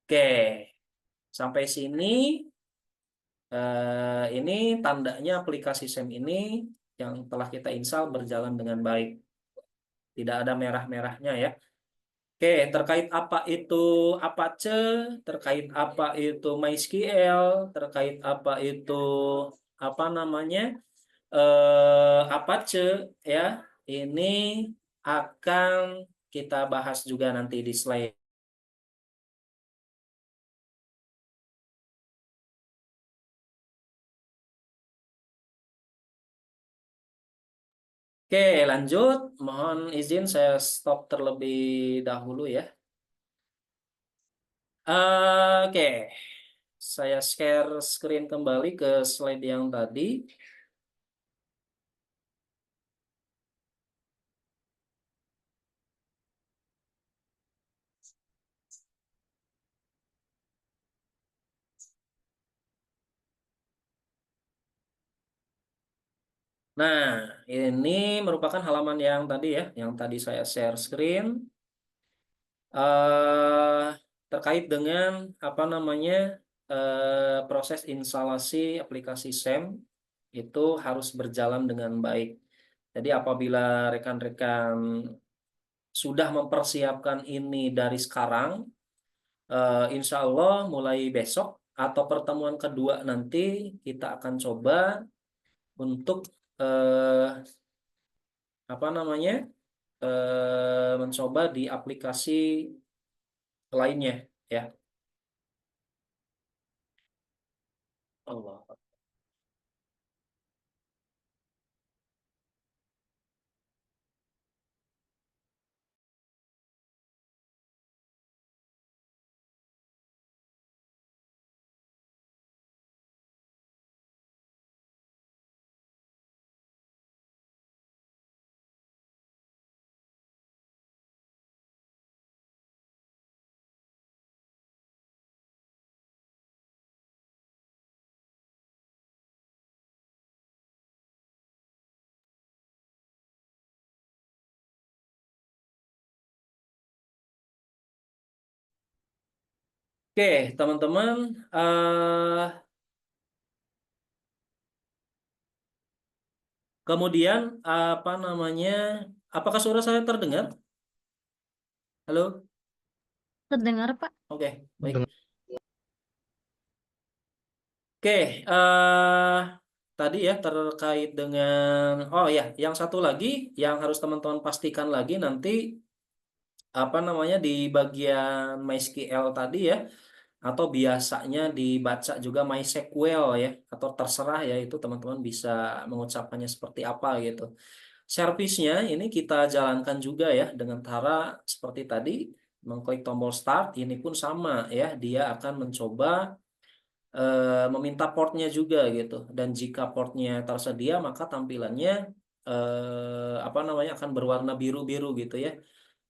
Oke, sampai sini ini tandanya aplikasi SAM ini yang telah kita install berjalan dengan baik. Tidak ada merah-merahnya ya. Oke, terkait apa itu Apache, terkait apa itu MySQL, terkait apa itu apa namanya Apache ya, ini akan kita bahas juga nanti di slide. Oke, lanjut. Mohon izin saya stop terlebih dahulu ya. Oke, saya share screen kembali ke slide yang tadi. Nah, ini merupakan halaman yang tadi ya, yang tadi saya share screen. eh Terkait dengan apa namanya proses instalasi aplikasi SAM itu harus berjalan dengan baik. Jadi apabila rekan-rekan sudah mempersiapkan ini dari sekarang, insya Allah mulai besok atau pertemuan kedua nanti kita akan coba untuk apa namanya mencoba di aplikasi lainnya ya. Allah. Oke, teman-teman, kemudian apa namanya? Apakah suara saya terdengar? Halo? Terdengar, Pak? Oke, baik. Dengan Oke, tadi ya terkait dengan oh ya, yang satu lagi yang harus teman-teman pastikan lagi nanti apa namanya di bagian MySQL tadi ya, atau biasanya dibaca juga MySQL ya, atau terserah ya itu teman-teman bisa mengucapkannya seperti apa gitu. Servisnya ini kita jalankan juga ya dengan cara seperti tadi mengklik tombol start, ini pun sama ya, dia akan mencoba meminta portnya juga gitu, dan jika portnya tersedia maka tampilannya apa namanya akan berwarna biru-biru gitu ya.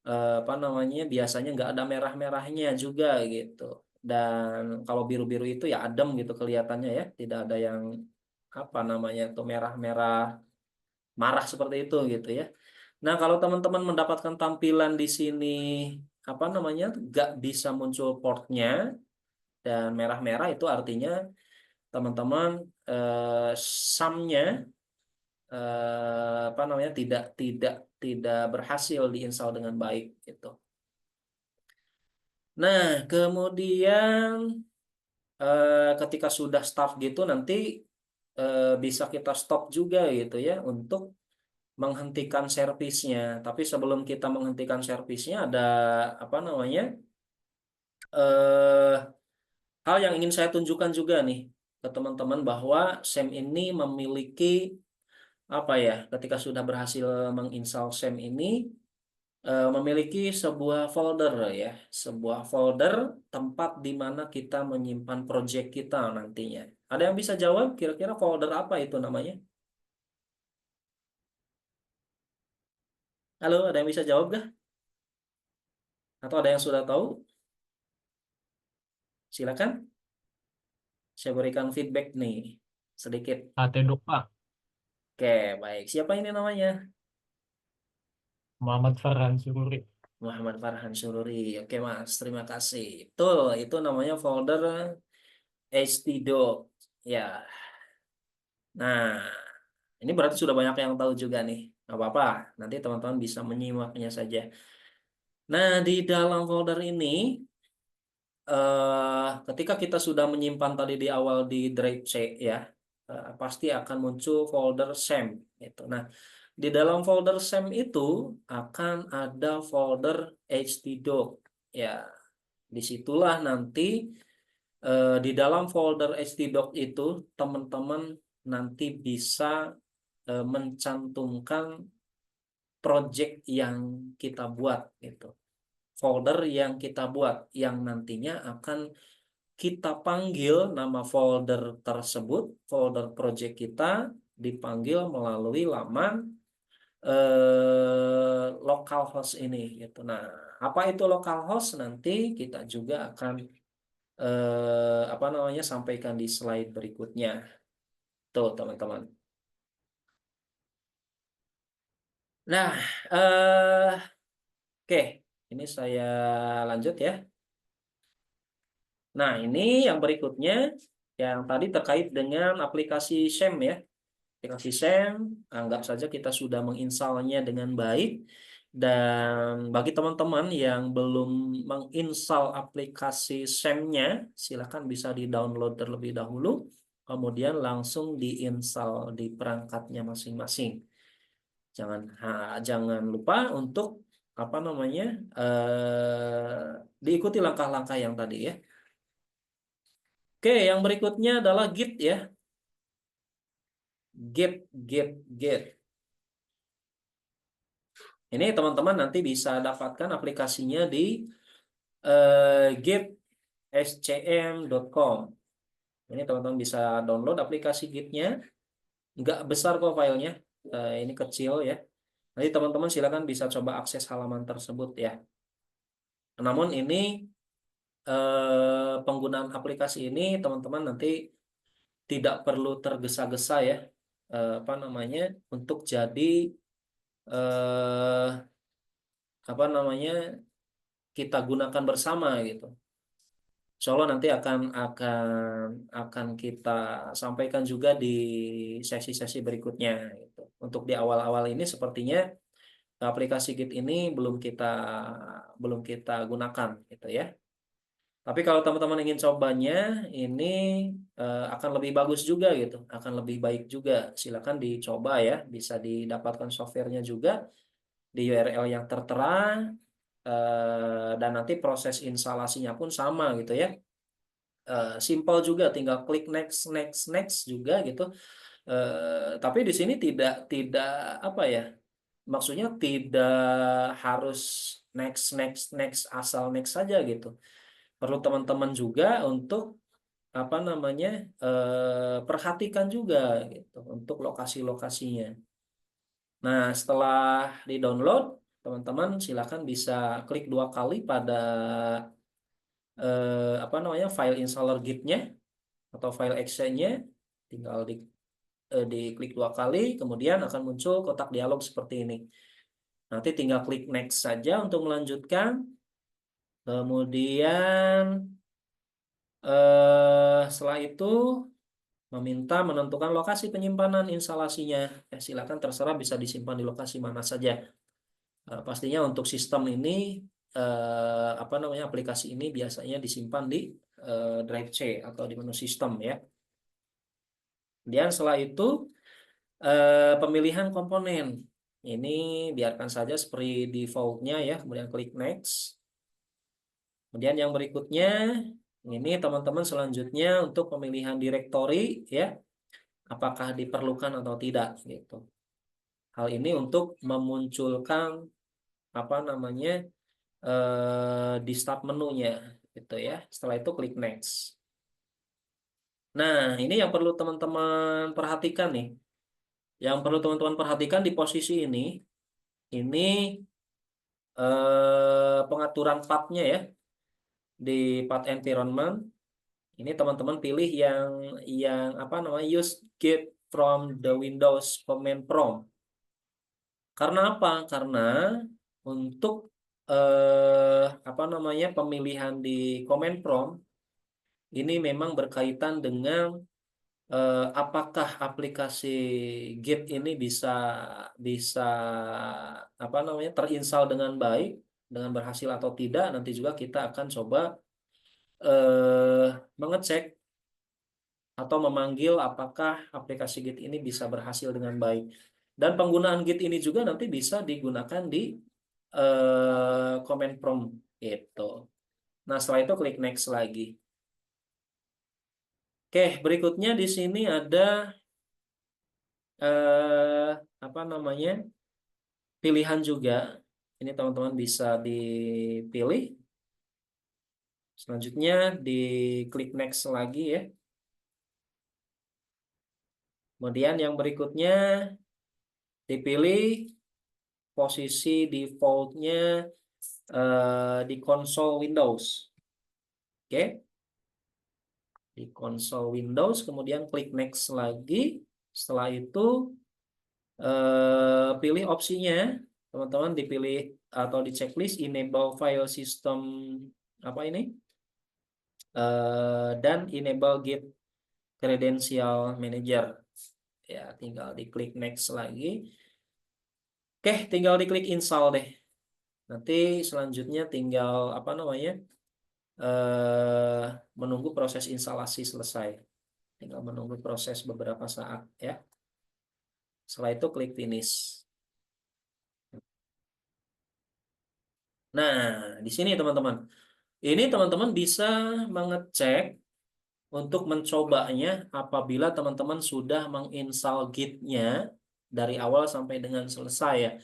Apa namanya biasanya nggak ada merah-merahnya juga gitu, dan kalau biru-biru itu ya adem gitu kelihatannya ya, tidak ada yang apa namanya tuh merah-merah marah seperti itu gitu ya. Nah, kalau teman-teman mendapatkan tampilan di sini apa namanya nggak bisa muncul portnya dan merah-merah, itu artinya teman-teman sumnya apa namanya tidak berhasil diinstal dengan baik gitu. Nah, kemudian ketika sudah start gitu nanti bisa kita stop juga gitu ya untuk menghentikan servisnya. Tapi sebelum kita menghentikan servisnya ada apa namanya eh hal yang ingin saya tunjukkan juga nih ke teman-teman bahwa SEM ini memiliki apa ya, ketika sudah berhasil menginstal SEM ini memiliki sebuah folder ya, sebuah folder tempat di mana kita menyimpan project kita nantinya. Ada yang bisa jawab kira-kira folder apa itu namanya? Halo, ada yang bisa jawab gak? Atau ada yang sudah tahu? Silakan, saya berikan feedback nih sedikit. AT Dok Pak, Oke, baik. Siapa ini namanya? Muhammad Farhan Sururi. Muhammad Farhan Sururi. Oke, Mas. Terima kasih. Betul, itu namanya folder htdoc. Ya. Nah, ini berarti sudah banyak yang tahu juga nih. Nggak apa-apa. Nanti teman-teman bisa menyimaknya saja. Nah, di dalam folder ini, ketika kita sudah menyimpan tadi di awal di drive C ya, pasti akan muncul folder SEM. Gitu. Nah, di dalam folder SEM itu akan ada folder htdoc. Ya, disitulah nanti di dalam folder htdoc itu teman-teman nanti bisa mencantumkan project yang kita buat gitu. Folder yang kita buat yang nantinya akan kita panggil nama folder tersebut, folder project kita dipanggil melalui laman localhost ini gitu. Nah, apa itu localhost nanti kita juga akan apa namanya sampaikan di slide berikutnya. Tuh, teman-teman. Nah, oke, ini saya lanjut ya. Nah, ini yang berikutnya yang tadi terkait dengan aplikasi SEM ya. Aplikasi SEM, anggap saja kita sudah menginstalnya dengan baik. Dan bagi teman-teman yang belum menginstal aplikasi SEM-nya, silakan bisa di-download terlebih dahulu, kemudian langsung diinstal di perangkatnya masing-masing. Jangan lupa untuk apa namanya diikuti langkah-langkah yang tadi ya. Oke, yang berikutnya adalah Git ya. Git. Ini teman-teman nanti bisa dapatkan aplikasinya di gitscm.com. Ini teman-teman bisa download aplikasi Gitnya. Nggak besar kok filenya. Ini kecil ya. Nanti teman-teman silakan bisa coba akses halaman tersebut ya. Namun ini penggunaan aplikasi ini teman-teman nanti tidak perlu tergesa-gesa ya. Apa namanya untuk jadi eh, apa namanya kita gunakan bersama gitu. Insya Allah nanti akan kita sampaikan juga di sesi-sesi berikutnya gitu. Untuk di awal-awal ini sepertinya aplikasi Git ini belum kita gunakan gitu ya. Tapi kalau teman-teman ingin cobanya, ini akan lebih bagus juga gitu, akan lebih baik juga. Silakan dicoba ya, bisa didapatkan softwarenya juga di URL yang tertera, dan nanti proses instalasinya pun sama gitu ya. Simple juga, tinggal klik next, next, next juga gitu. Tapi di sini tidak apa ya? Maksudnya tidak harus next, next, next asal next saja gitu. Perlu teman-teman juga untuk apa namanya perhatikan juga gitu untuk lokasi-lokasinya. Nah, setelah di-download, teman-teman silakan bisa klik 2 kali pada apa namanya file installer Git-nya atau file exe-nya, tinggal diklik 2 kali, kemudian akan muncul kotak dialog seperti ini. Nanti tinggal klik next saja untuk melanjutkan. Kemudian setelah itu meminta menentukan lokasi penyimpanan instalasinya. Silakan terserah bisa disimpan di lokasi mana saja. Pastinya untuk sistem ini apa namanya, aplikasi ini biasanya disimpan di drive C atau di menu sistem ya. Kemudian setelah itu pemilihan komponen. Ini biarkan saja seperti defaultnya ya, kemudian klik next. Kemudian yang berikutnya, ini teman-teman selanjutnya untuk pemilihan direktori ya, apakah diperlukan atau tidak gitu. Hal ini untuk memunculkan apa namanya di start menunya gitu ya. Setelah itu klik next. Nah, ini yang perlu teman-teman perhatikan nih. Yang perlu teman-teman perhatikan di posisi ini pengaturan path-nya ya. Di path environment, ini teman-teman pilih yang apa namanya, use git from the Windows command prompt. Karena apa? Karena untuk apa namanya, pemilihan di command prompt ini memang berkaitan dengan apakah aplikasi Git ini bisa bisa apa namanya, terinstall dengan baik, dengan berhasil atau tidak. Nanti juga kita akan coba mengecek atau memanggil apakah aplikasi Git ini bisa berhasil dengan baik. Dan penggunaan Git ini juga nanti bisa digunakan di command prompt gitu. Nah, setelah itu klik next lagi. Oke, berikutnya di sini ada apa namanya, pilihan juga. Ini teman-teman bisa dipilih. Selanjutnya diklik next lagi ya. Kemudian yang berikutnya dipilih posisi defaultnya di konsol Windows. Oke. Di konsol Windows, kemudian klik next lagi. Setelah itu pilih opsinya, teman-teman dipilih atau di checklist enable file system apa ini, dan enable Git credential manager ya. Tinggal diklik next lagi. Oke, tinggal diklik install deh. Nanti selanjutnya tinggal apa namanya, menunggu proses instalasi selesai. Tinggal menunggu proses beberapa saat ya. Setelah itu klik finish. Nah, di sini teman-teman. Ini teman-teman bisa mengecek untuk mencobanya apabila teman-teman sudah menginstal Git-nya dari awal sampai dengan selesai ya.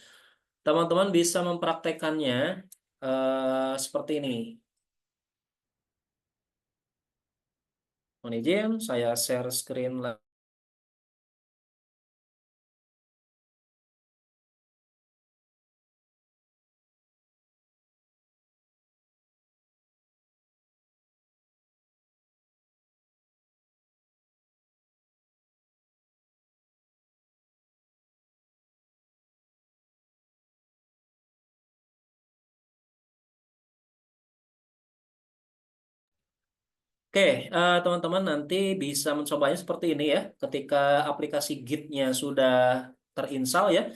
Teman-teman bisa mempraktekannya seperti ini. Mohon izin, saya share screen lagi. Oke, teman-teman nanti bisa mencobanya seperti ini ya. Ketika aplikasi Git-nya sudah terinstall ya.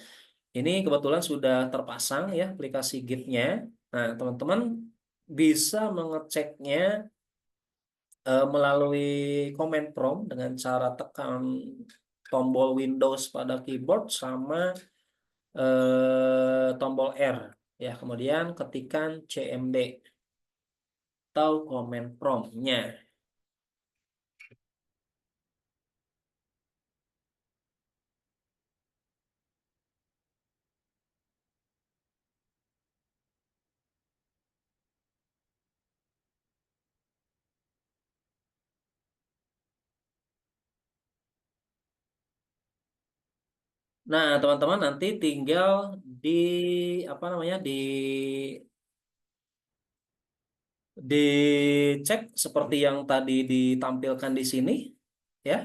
Ini kebetulan sudah terpasang ya aplikasi Git-nya. Nah, teman-teman bisa mengeceknya melalui command prompt dengan cara tekan tombol Windows pada keyboard sama tombol R ya. Kemudian ketikkan CMD atau command prompt-nya. Nah, teman-teman nanti tinggal di apa namanya, dicek seperti yang tadi ditampilkan di sini ya.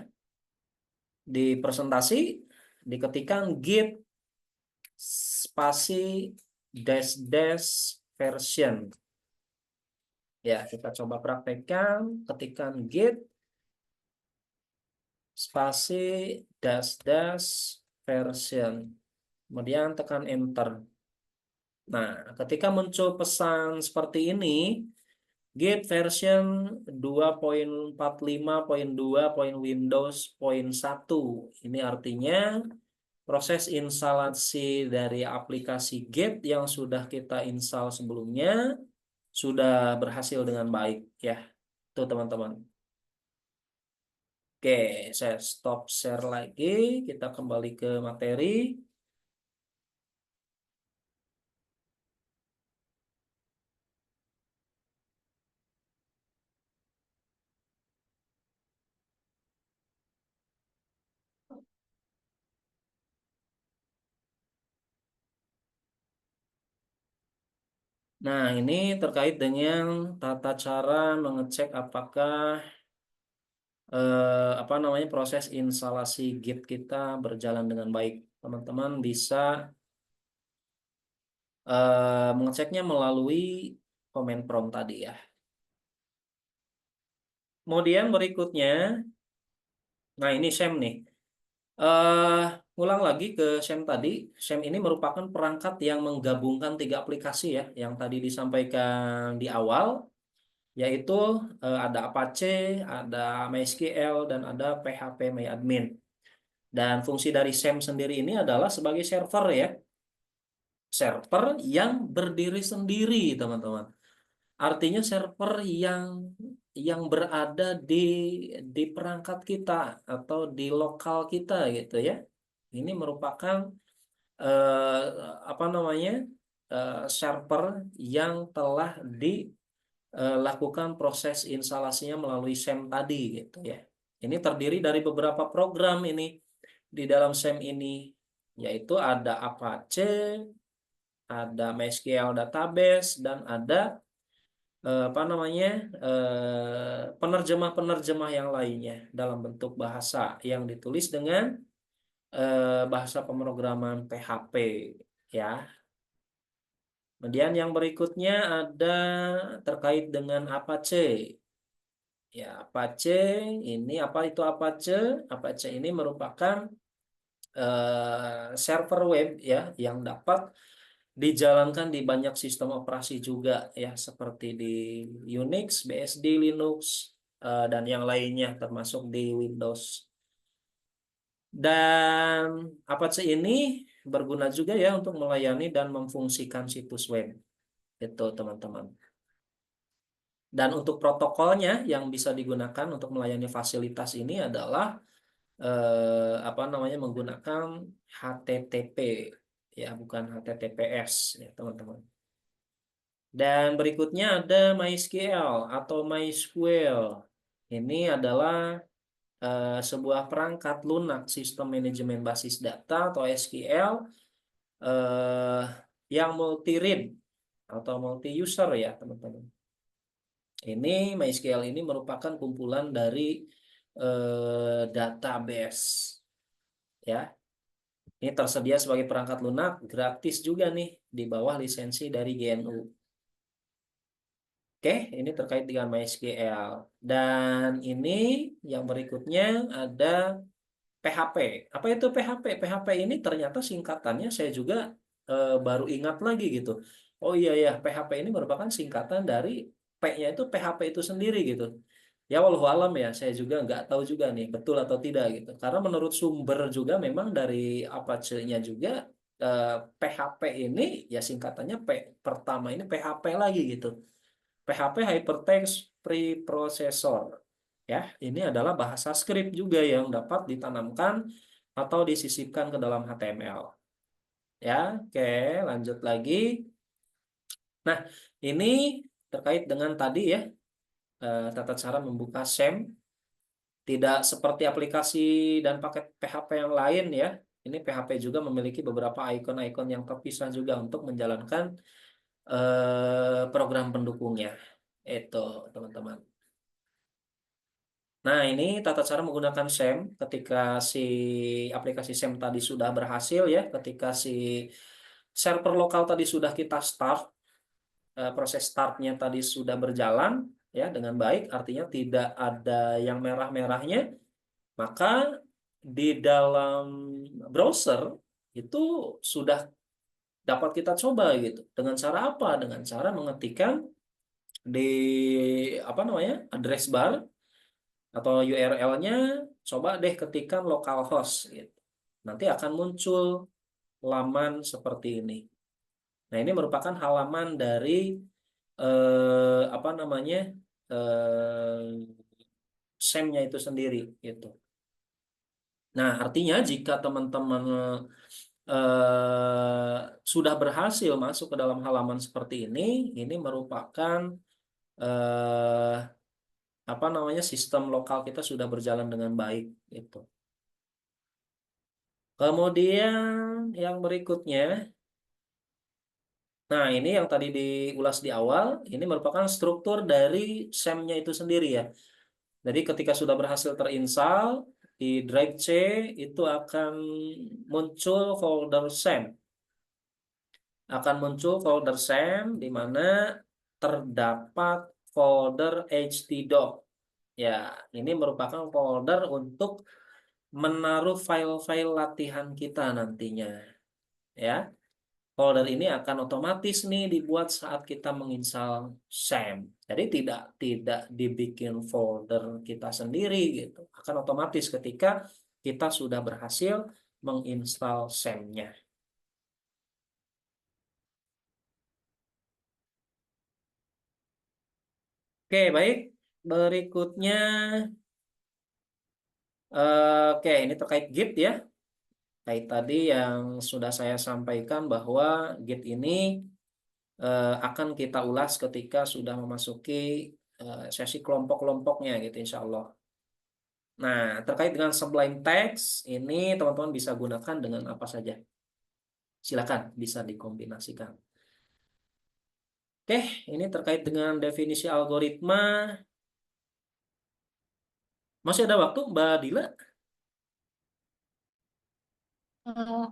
Di presentasi diketikkan git spasi dash dash version. Ya, kita coba praktekkan, ketikkan git spasi dash dash version. Kemudian tekan enter. Nah, ketika muncul pesan seperti ini, Git version 2.45.2.Windows.1. Ini artinya proses instalasi dari aplikasi Git yang sudah kita install sebelumnya sudah berhasil dengan baik ya. Tuh teman-teman. Oke, saya stop share lagi. Kita kembali ke materi. Nah, ini terkait dengan tata cara mengecek apakah apa namanya proses instalasi Git kita berjalan dengan baik. Teman-teman bisa mengeceknya melalui command prompt tadi ya. Kemudian berikutnya, nah ini SEM nih. Ulang lagi ke SEM tadi. SEM ini merupakan perangkat yang menggabungkan 3 aplikasi ya, yang tadi disampaikan di awal, yaitu ada Apache, ada MySQL, dan ada PHP-MyAdmin. Dan fungsi dari SEM sendiri ini adalah sebagai server ya, server yang berdiri sendiri teman-teman. Artinya server yang berada di perangkat kita atau di lokal kita gitu ya. Ini merupakan eh, apa namanya server yang telah dilakukan proses instalasinya melalui SEM tadi gitu ya. Ini terdiri dari beberapa program ini di dalam SEM ini, yaitu ada Apache, ada MySQL database, dan ada apa namanya penerjemah-penerjemah yang lainnya dalam bentuk bahasa yang ditulis dengan bahasa pemrograman PHP ya. Kemudian yang berikutnya ada terkait dengan Apache. Ya, Apache ini apa itu Apache? Apache ini merupakan server web ya yang dapat dijalankan di banyak sistem operasi juga ya, seperti di Unix, BSD, Linux, dan yang lainnya termasuk di Windows. Dan Apache ini berguna juga ya untuk melayani dan memfungsikan situs web. Itu teman-teman. Dan untuk protokolnya yang bisa digunakan untuk melayani fasilitas ini adalah apa namanya menggunakan HTTP ya, bukan HTTPS ya teman-teman. Dan berikutnya ada MySQL atau MySQL. Ini adalah sebuah perangkat lunak sistem manajemen basis data atau SQL eh, yang multi-read atau multi-user ya teman-teman. Ini MySQL ini merupakan kumpulan dari database ya. Ini tersedia sebagai perangkat lunak gratis juga nih di bawah lisensi dari GNU. Oke, ini terkait dengan MySQL. Dan ini yang berikutnya ada PHP. Apa itu PHP? PHP ini ternyata singkatannya saya juga baru ingat lagi gitu. Oh iya ya, PHP ini merupakan singkatan dari P-nya itu PHP itu sendiri gitu. Ya walau alam ya, saya juga nggak tahu juga nih betul atau tidak gitu. Karena menurut sumber juga memang dari Apache-nya juga eh, PHP ini ya singkatannya P pertama ini PHP lagi gitu. PHP Hypertext Preprocessor. Ya, ini adalah bahasa script juga yang dapat ditanamkan atau disisipkan ke dalam HTML. Ya, oke, lanjut lagi. Nah, ini terkait dengan tadi ya, tata cara membuka SEM. Tidak seperti aplikasi dan paket PHP yang lain ya. Ini PHP juga memiliki beberapa icon-icon yang terpisah juga untuk menjalankan program pendukungnya. Itu, teman-teman. Nah, ini tata cara menggunakan SEM ketika si aplikasi SEM tadi sudah berhasil ya, ketika si server lokal tadi sudah kita start, proses startnya tadi sudah berjalan ya dengan baik, artinya tidak ada yang merah-merahnya, maka di dalam browser itu sudah dapat kita coba gitu. Dengan cara apa? Dengan cara mengetikkan di apa namanya? Address bar atau URL-nya, coba deh ketikkan localhost gitu. Nanti akan muncul laman seperti ini. Nah, ini merupakan halaman dari apa namanya? SAM-nya itu sendiri gitu. Nah, artinya jika teman-teman sudah berhasil masuk ke dalam halaman seperti ini merupakan eh, apa namanya, sistem lokal kita sudah berjalan dengan baik gitu. Kemudian yang berikutnya, nah ini yang tadi diulas di awal, ini merupakan struktur dari SAM-nya itu sendiri ya. Jadi ketika sudah berhasil terinstall, di drive C itu akan muncul folder SAM. Akan muncul folder SAM di mana terdapat folder htdoc. Ya, ini merupakan folder untuk menaruh file-file latihan kita nantinya. Ya, folder ini akan otomatis nih dibuat saat kita menginstal SAM. Jadi tidak dibikin folder kita sendiri gitu. Akan otomatis ketika kita sudah berhasil menginstal SAM-nya. Oke, baik. Berikutnya, oke, ini terkait Git ya. Kayak tadi yang sudah saya sampaikan bahwa Git ini akan kita ulas ketika sudah memasuki sesi kelompok-kelompoknya gitu insya Allah. Nah, terkait dengan Sublime Text, ini teman-teman bisa gunakan dengan apa saja. Silakan, bisa dikombinasikan. Oke, ini terkait dengan definisi algoritma. Masih ada waktu, Mbak Dila? Eh,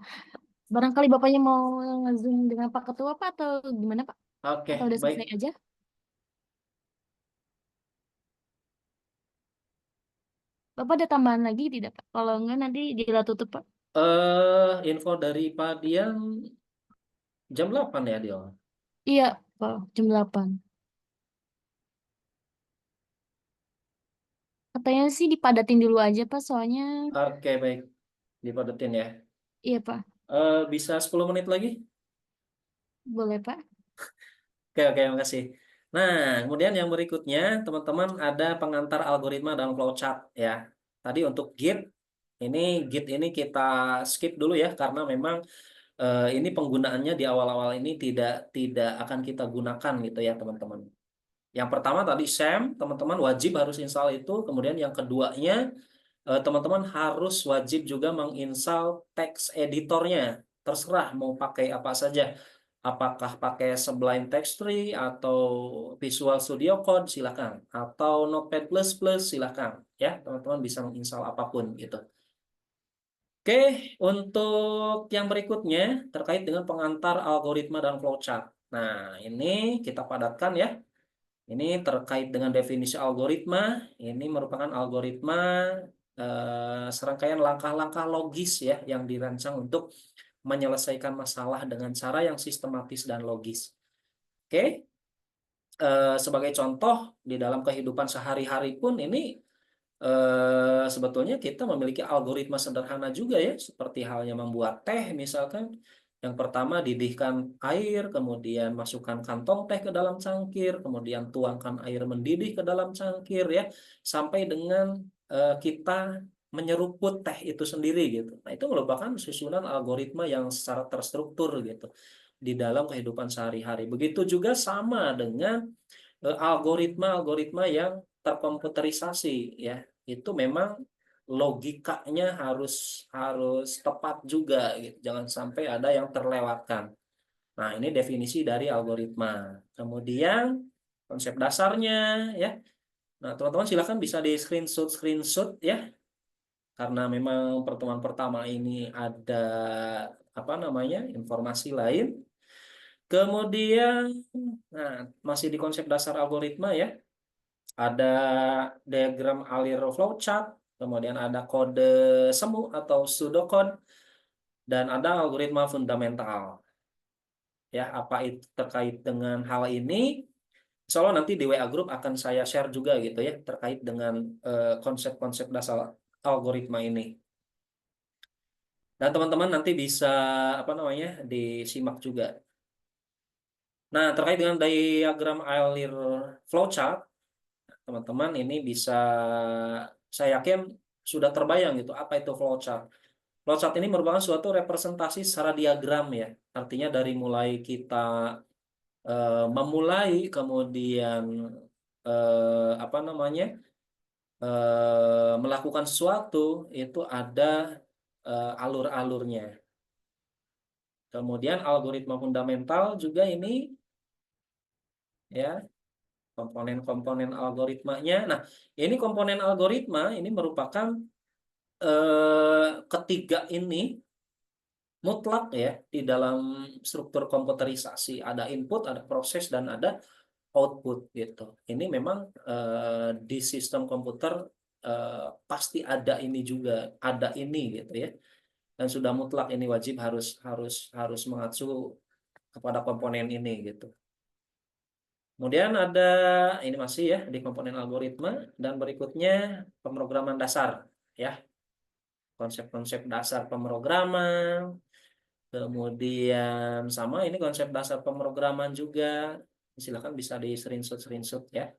barangkali Bapaknya mau nge-zoom dengan Pak Ketua Pak atau gimana Pak? Oke, Atau udah baik. selesai aja? Bapak ada tambahan lagi tidak Pak? Kalau enggak nanti Dila tutup Pak. Info dari Pak Dian jam 8 ya, Dio? Iya Pak, jam 8. Katanya sih dipadatin dulu aja Pak, soalnya Oke, baik. Dipadetin ya. iya Pak, Bisa 10 menit lagi? boleh Pak. Oke, oke, makasih. Nah, kemudian yang berikutnya, teman-teman ada pengantar algoritma dan flowchart ya. Tadi untuk Git ini kita skip dulu ya, karena memang ini penggunaannya di awal-awal ini tidak akan kita gunakan gitu ya, teman-teman. Yang pertama tadi SAM, teman-teman wajib harus install itu. Kemudian yang keduanya, teman-teman harus wajib juga menginstal text editornya. Terserah mau pakai apa saja. Apakah pakai Sublime Text Tree atau Visual Studio Code, silakan. Atau Notepad++, silakan. Ya, teman-teman bisa menginstal apapun gitu. Oke, untuk yang berikutnya terkait dengan pengantar algoritma dan flowchart. Nah, ini kita padatkan ya. Ini terkait dengan definisi algoritma. Ini merupakan algoritma serangkaian langkah-langkah logis ya yang dirancang untuk menyelesaikan masalah dengan cara yang sistematis dan logis. Oke, sebagai contoh di dalam kehidupan sehari-hari pun ini sebetulnya kita memiliki algoritma sederhana juga ya, seperti halnya membuat teh misalkan. Yang pertama didihkan air, kemudian masukkan kantong teh ke dalam cangkir, kemudian tuangkan air mendidih ke dalam cangkir ya, sampai dengan kita menyeruput teh itu sendiri gitu. Nah, itu merupakan susunan algoritma yang secara terstruktur gitu di dalam kehidupan sehari-hari. Begitu juga sama dengan algoritma-algoritma yang terkomputerisasi ya, itu memang logikanya harus harus tepat juga gitu. Jangan sampai ada yang terlewatkan. Nah, ini definisi dari algoritma. Kemudian konsep dasarnya ya. Nah, teman-teman silakan bisa di screenshot ya, karena memang pertemuan pertama ini ada apa namanya, informasi lain. Kemudian, nah, masih di konsep dasar algoritma ya. Ada diagram alir flowchart, kemudian ada kode semu atau pseudocode, dan ada algoritma fundamental. ya apa itu terkait dengan hal ini. Insya Allah nanti di WA Group akan saya share juga gitu ya terkait dengan konsep-konsep dasar algoritma ini. Dan teman-teman nanti bisa apa namanya disimak juga. Nah, terkait dengan diagram Euler flowchart, teman-teman ini bisa, saya yakin sudah terbayang gitu apa itu flowchart. Flowchart ini merupakan suatu representasi secara diagram ya. Artinya dari mulai kita memulai, kemudian apa namanya melakukan sesuatu itu ada alur-alurnya. Kemudian algoritma fundamental juga ini ya, komponen-komponen algoritmanya. Nah, ini komponen algoritma ini merupakan ketiga ini mutlak ya di dalam struktur komputerisasi. Ada input, ada proses, dan ada output gitu. Ini memang di sistem komputer pasti ada ini juga, ada ini gitu ya. Dan sudah mutlak ini wajib harus mengacu kepada komponen ini gitu. Kemudian ada ini masih ya di komponen algoritma, dan berikutnya pemrograman dasar ya. Konsep-konsep dasar pemrograman, kemudian sama ini konsep dasar pemrograman juga. Silakan bisa di screenshot ya.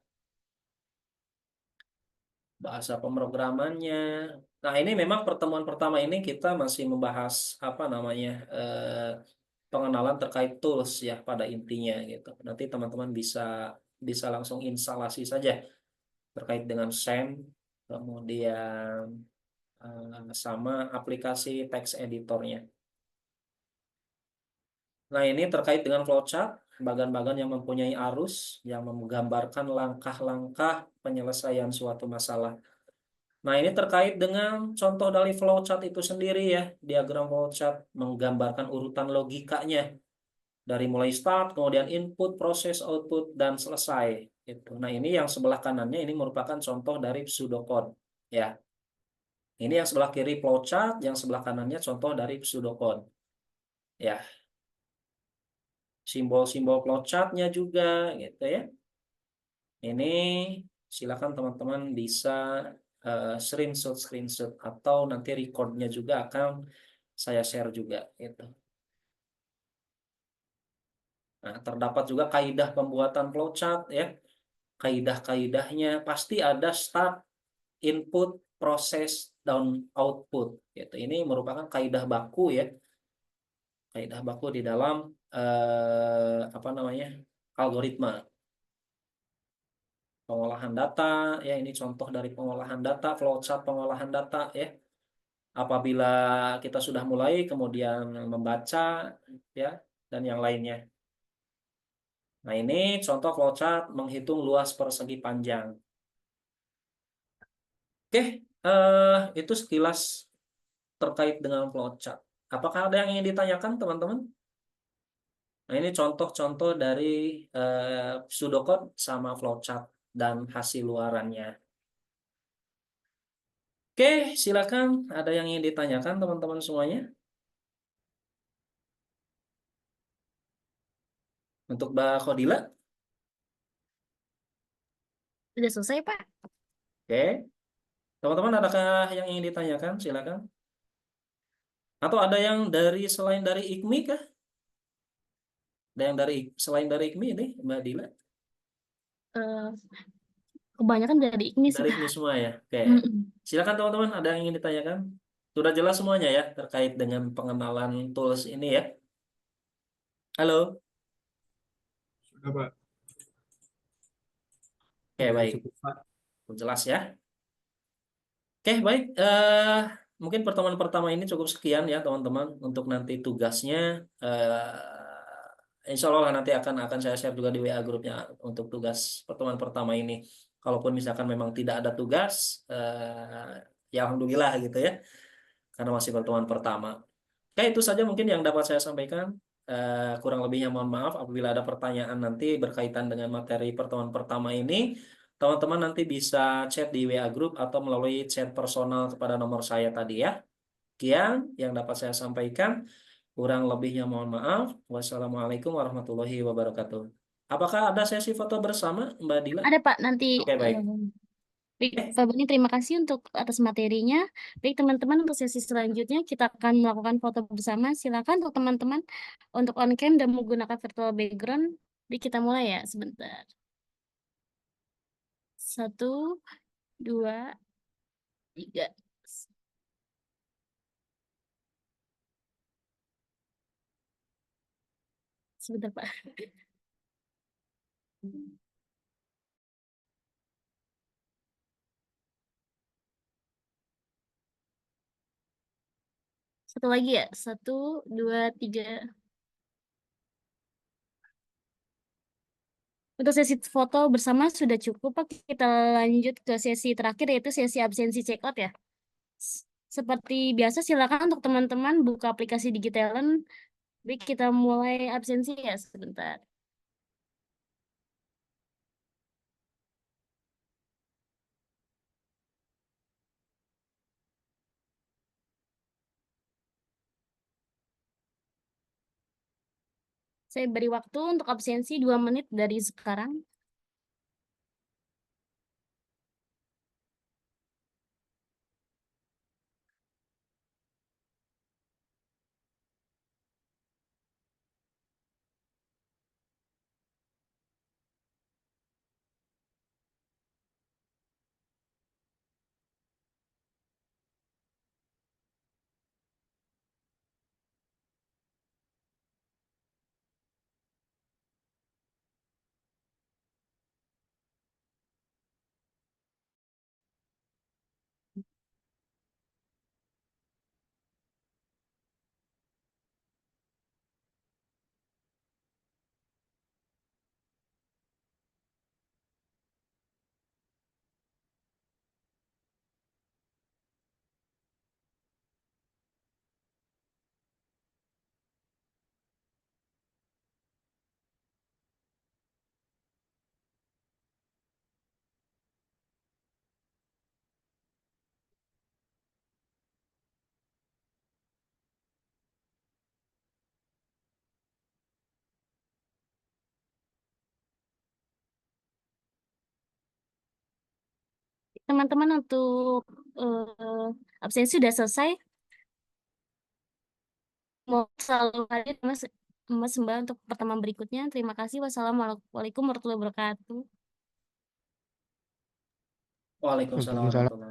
Bahasa pemrogramannya. Nah, ini memang pertemuan pertama ini kita masih membahas apa namanya pengenalan terkait tools ya pada intinya gitu. Nanti teman-teman bisa bisa langsung instalasi saja terkait dengan SAM, kemudian sama aplikasi text editornya. Nah, ini terkait dengan flowchart, bagan-bagan yang mempunyai arus yang menggambarkan langkah-langkah penyelesaian suatu masalah. Nah, ini terkait dengan contoh dari flowchart itu sendiri ya. Diagram flowchart menggambarkan urutan logikanya dari mulai start, kemudian input, proses, output, dan selesai. Gitu. Nah, ini yang sebelah kanannya ini merupakan contoh dari pseudocode ya. Ini yang sebelah kiri flowchart, yang sebelah kanannya contoh dari pseudocode. Ya, simbol-simbol flowchartnya juga gitu ya. Ini silakan teman-teman bisa screenshot atau nanti recordnya juga akan saya share juga gitu. Nah, terdapat juga kaidah pembuatan flowchart ya. Kaidah-kaidahnya pasti ada start, input, proses, dan output gitu. Ini merupakan kaidah baku ya. Kaidah baku di dalam apa namanya? Algoritma pengolahan data ya, ini contoh dari pengolahan data, flowchart pengolahan data ya. Apabila kita sudah mulai kemudian membaca ya dan yang lainnya. Nah, ini contoh flowchart menghitung luas persegi panjang. Oke, itu sekilas terkait dengan flowchart. Apakah ada yang ingin ditanyakan teman-teman? Nah, ini contoh-contoh dari pseudocode sama flowchart dan hasil luarannya. Oke, silakan. Ada yang ingin ditanyakan teman-teman semuanya? Untuk Mbak Khodila? Sudah selesai, Pak? Oke. Teman-teman, adakah yang ingin ditanyakan? Silakan. Atau ada yang dari selain dari IKMI kah? Ada yang dari selain dari IKMI ini, Mbak Dila? Eh, kebanyakan dari IKMI sih, Dari Pak. IKMI semua ya? Oke. Mm-mm. Silakan teman-teman, ada yang ingin ditanyakan? Sudah jelas semuanya ya terkait dengan pengenalan tools ini ya? Halo? Sudah, Pak. Oke, Sudah baik. cukup, Pak. Jelas ya? Oke, baik. Mungkin pertemuan pertama ini cukup sekian ya teman-teman. Untuk nanti tugasnya, insya Allah nanti akan saya share juga di WA grupnya untuk tugas pertemuan pertama ini. Kalaupun misalkan memang tidak ada tugas, ya alhamdulillah gitu ya, karena masih pertemuan pertama. Oke, itu saja mungkin yang dapat saya sampaikan. Kurang lebihnya mohon maaf apabila ada pertanyaan nanti berkaitan dengan materi pertemuan pertama ini. Teman-teman nanti bisa chat di WA Group atau melalui chat personal kepada nomor saya tadi ya. Sekian yang dapat saya sampaikan. Kurang lebihnya mohon maaf. Wassalamualaikum warahmatullahi wabarakatuh. Apakah ada sesi foto bersama, Mbak Dila? Ada Pak nanti. Oke, baik. Baik, Pak Bani, terima kasih untuk atas materinya. Baik teman-teman, untuk sesi selanjutnya kita akan melakukan foto bersama. Silakan untuk teman-teman untuk on cam dan menggunakan virtual background. Jadi kita mulai ya sebentar. 1, 2, 3. Sebentar Pak. Satu lagi ya. 1, 2, 3. Untuk sesi foto bersama sudah cukup Pak. Kita lanjut ke sesi terakhir yaitu sesi absensi check out ya. Seperti biasa silakan untuk teman-teman buka aplikasi Digitalent. Baik, kita mulai absensi ya sebentar. Saya beri waktu untuk absensi 2 menit dari sekarang. Teman-teman untuk absensi sudah selesai. Mau selalu hadir Mas Mbak untuk pertemuan berikutnya. Terima kasih. Wassalamualaikum warahmatullahi wabarakatuh. Waalaikumsalam warahmatullahi wabarakatuh.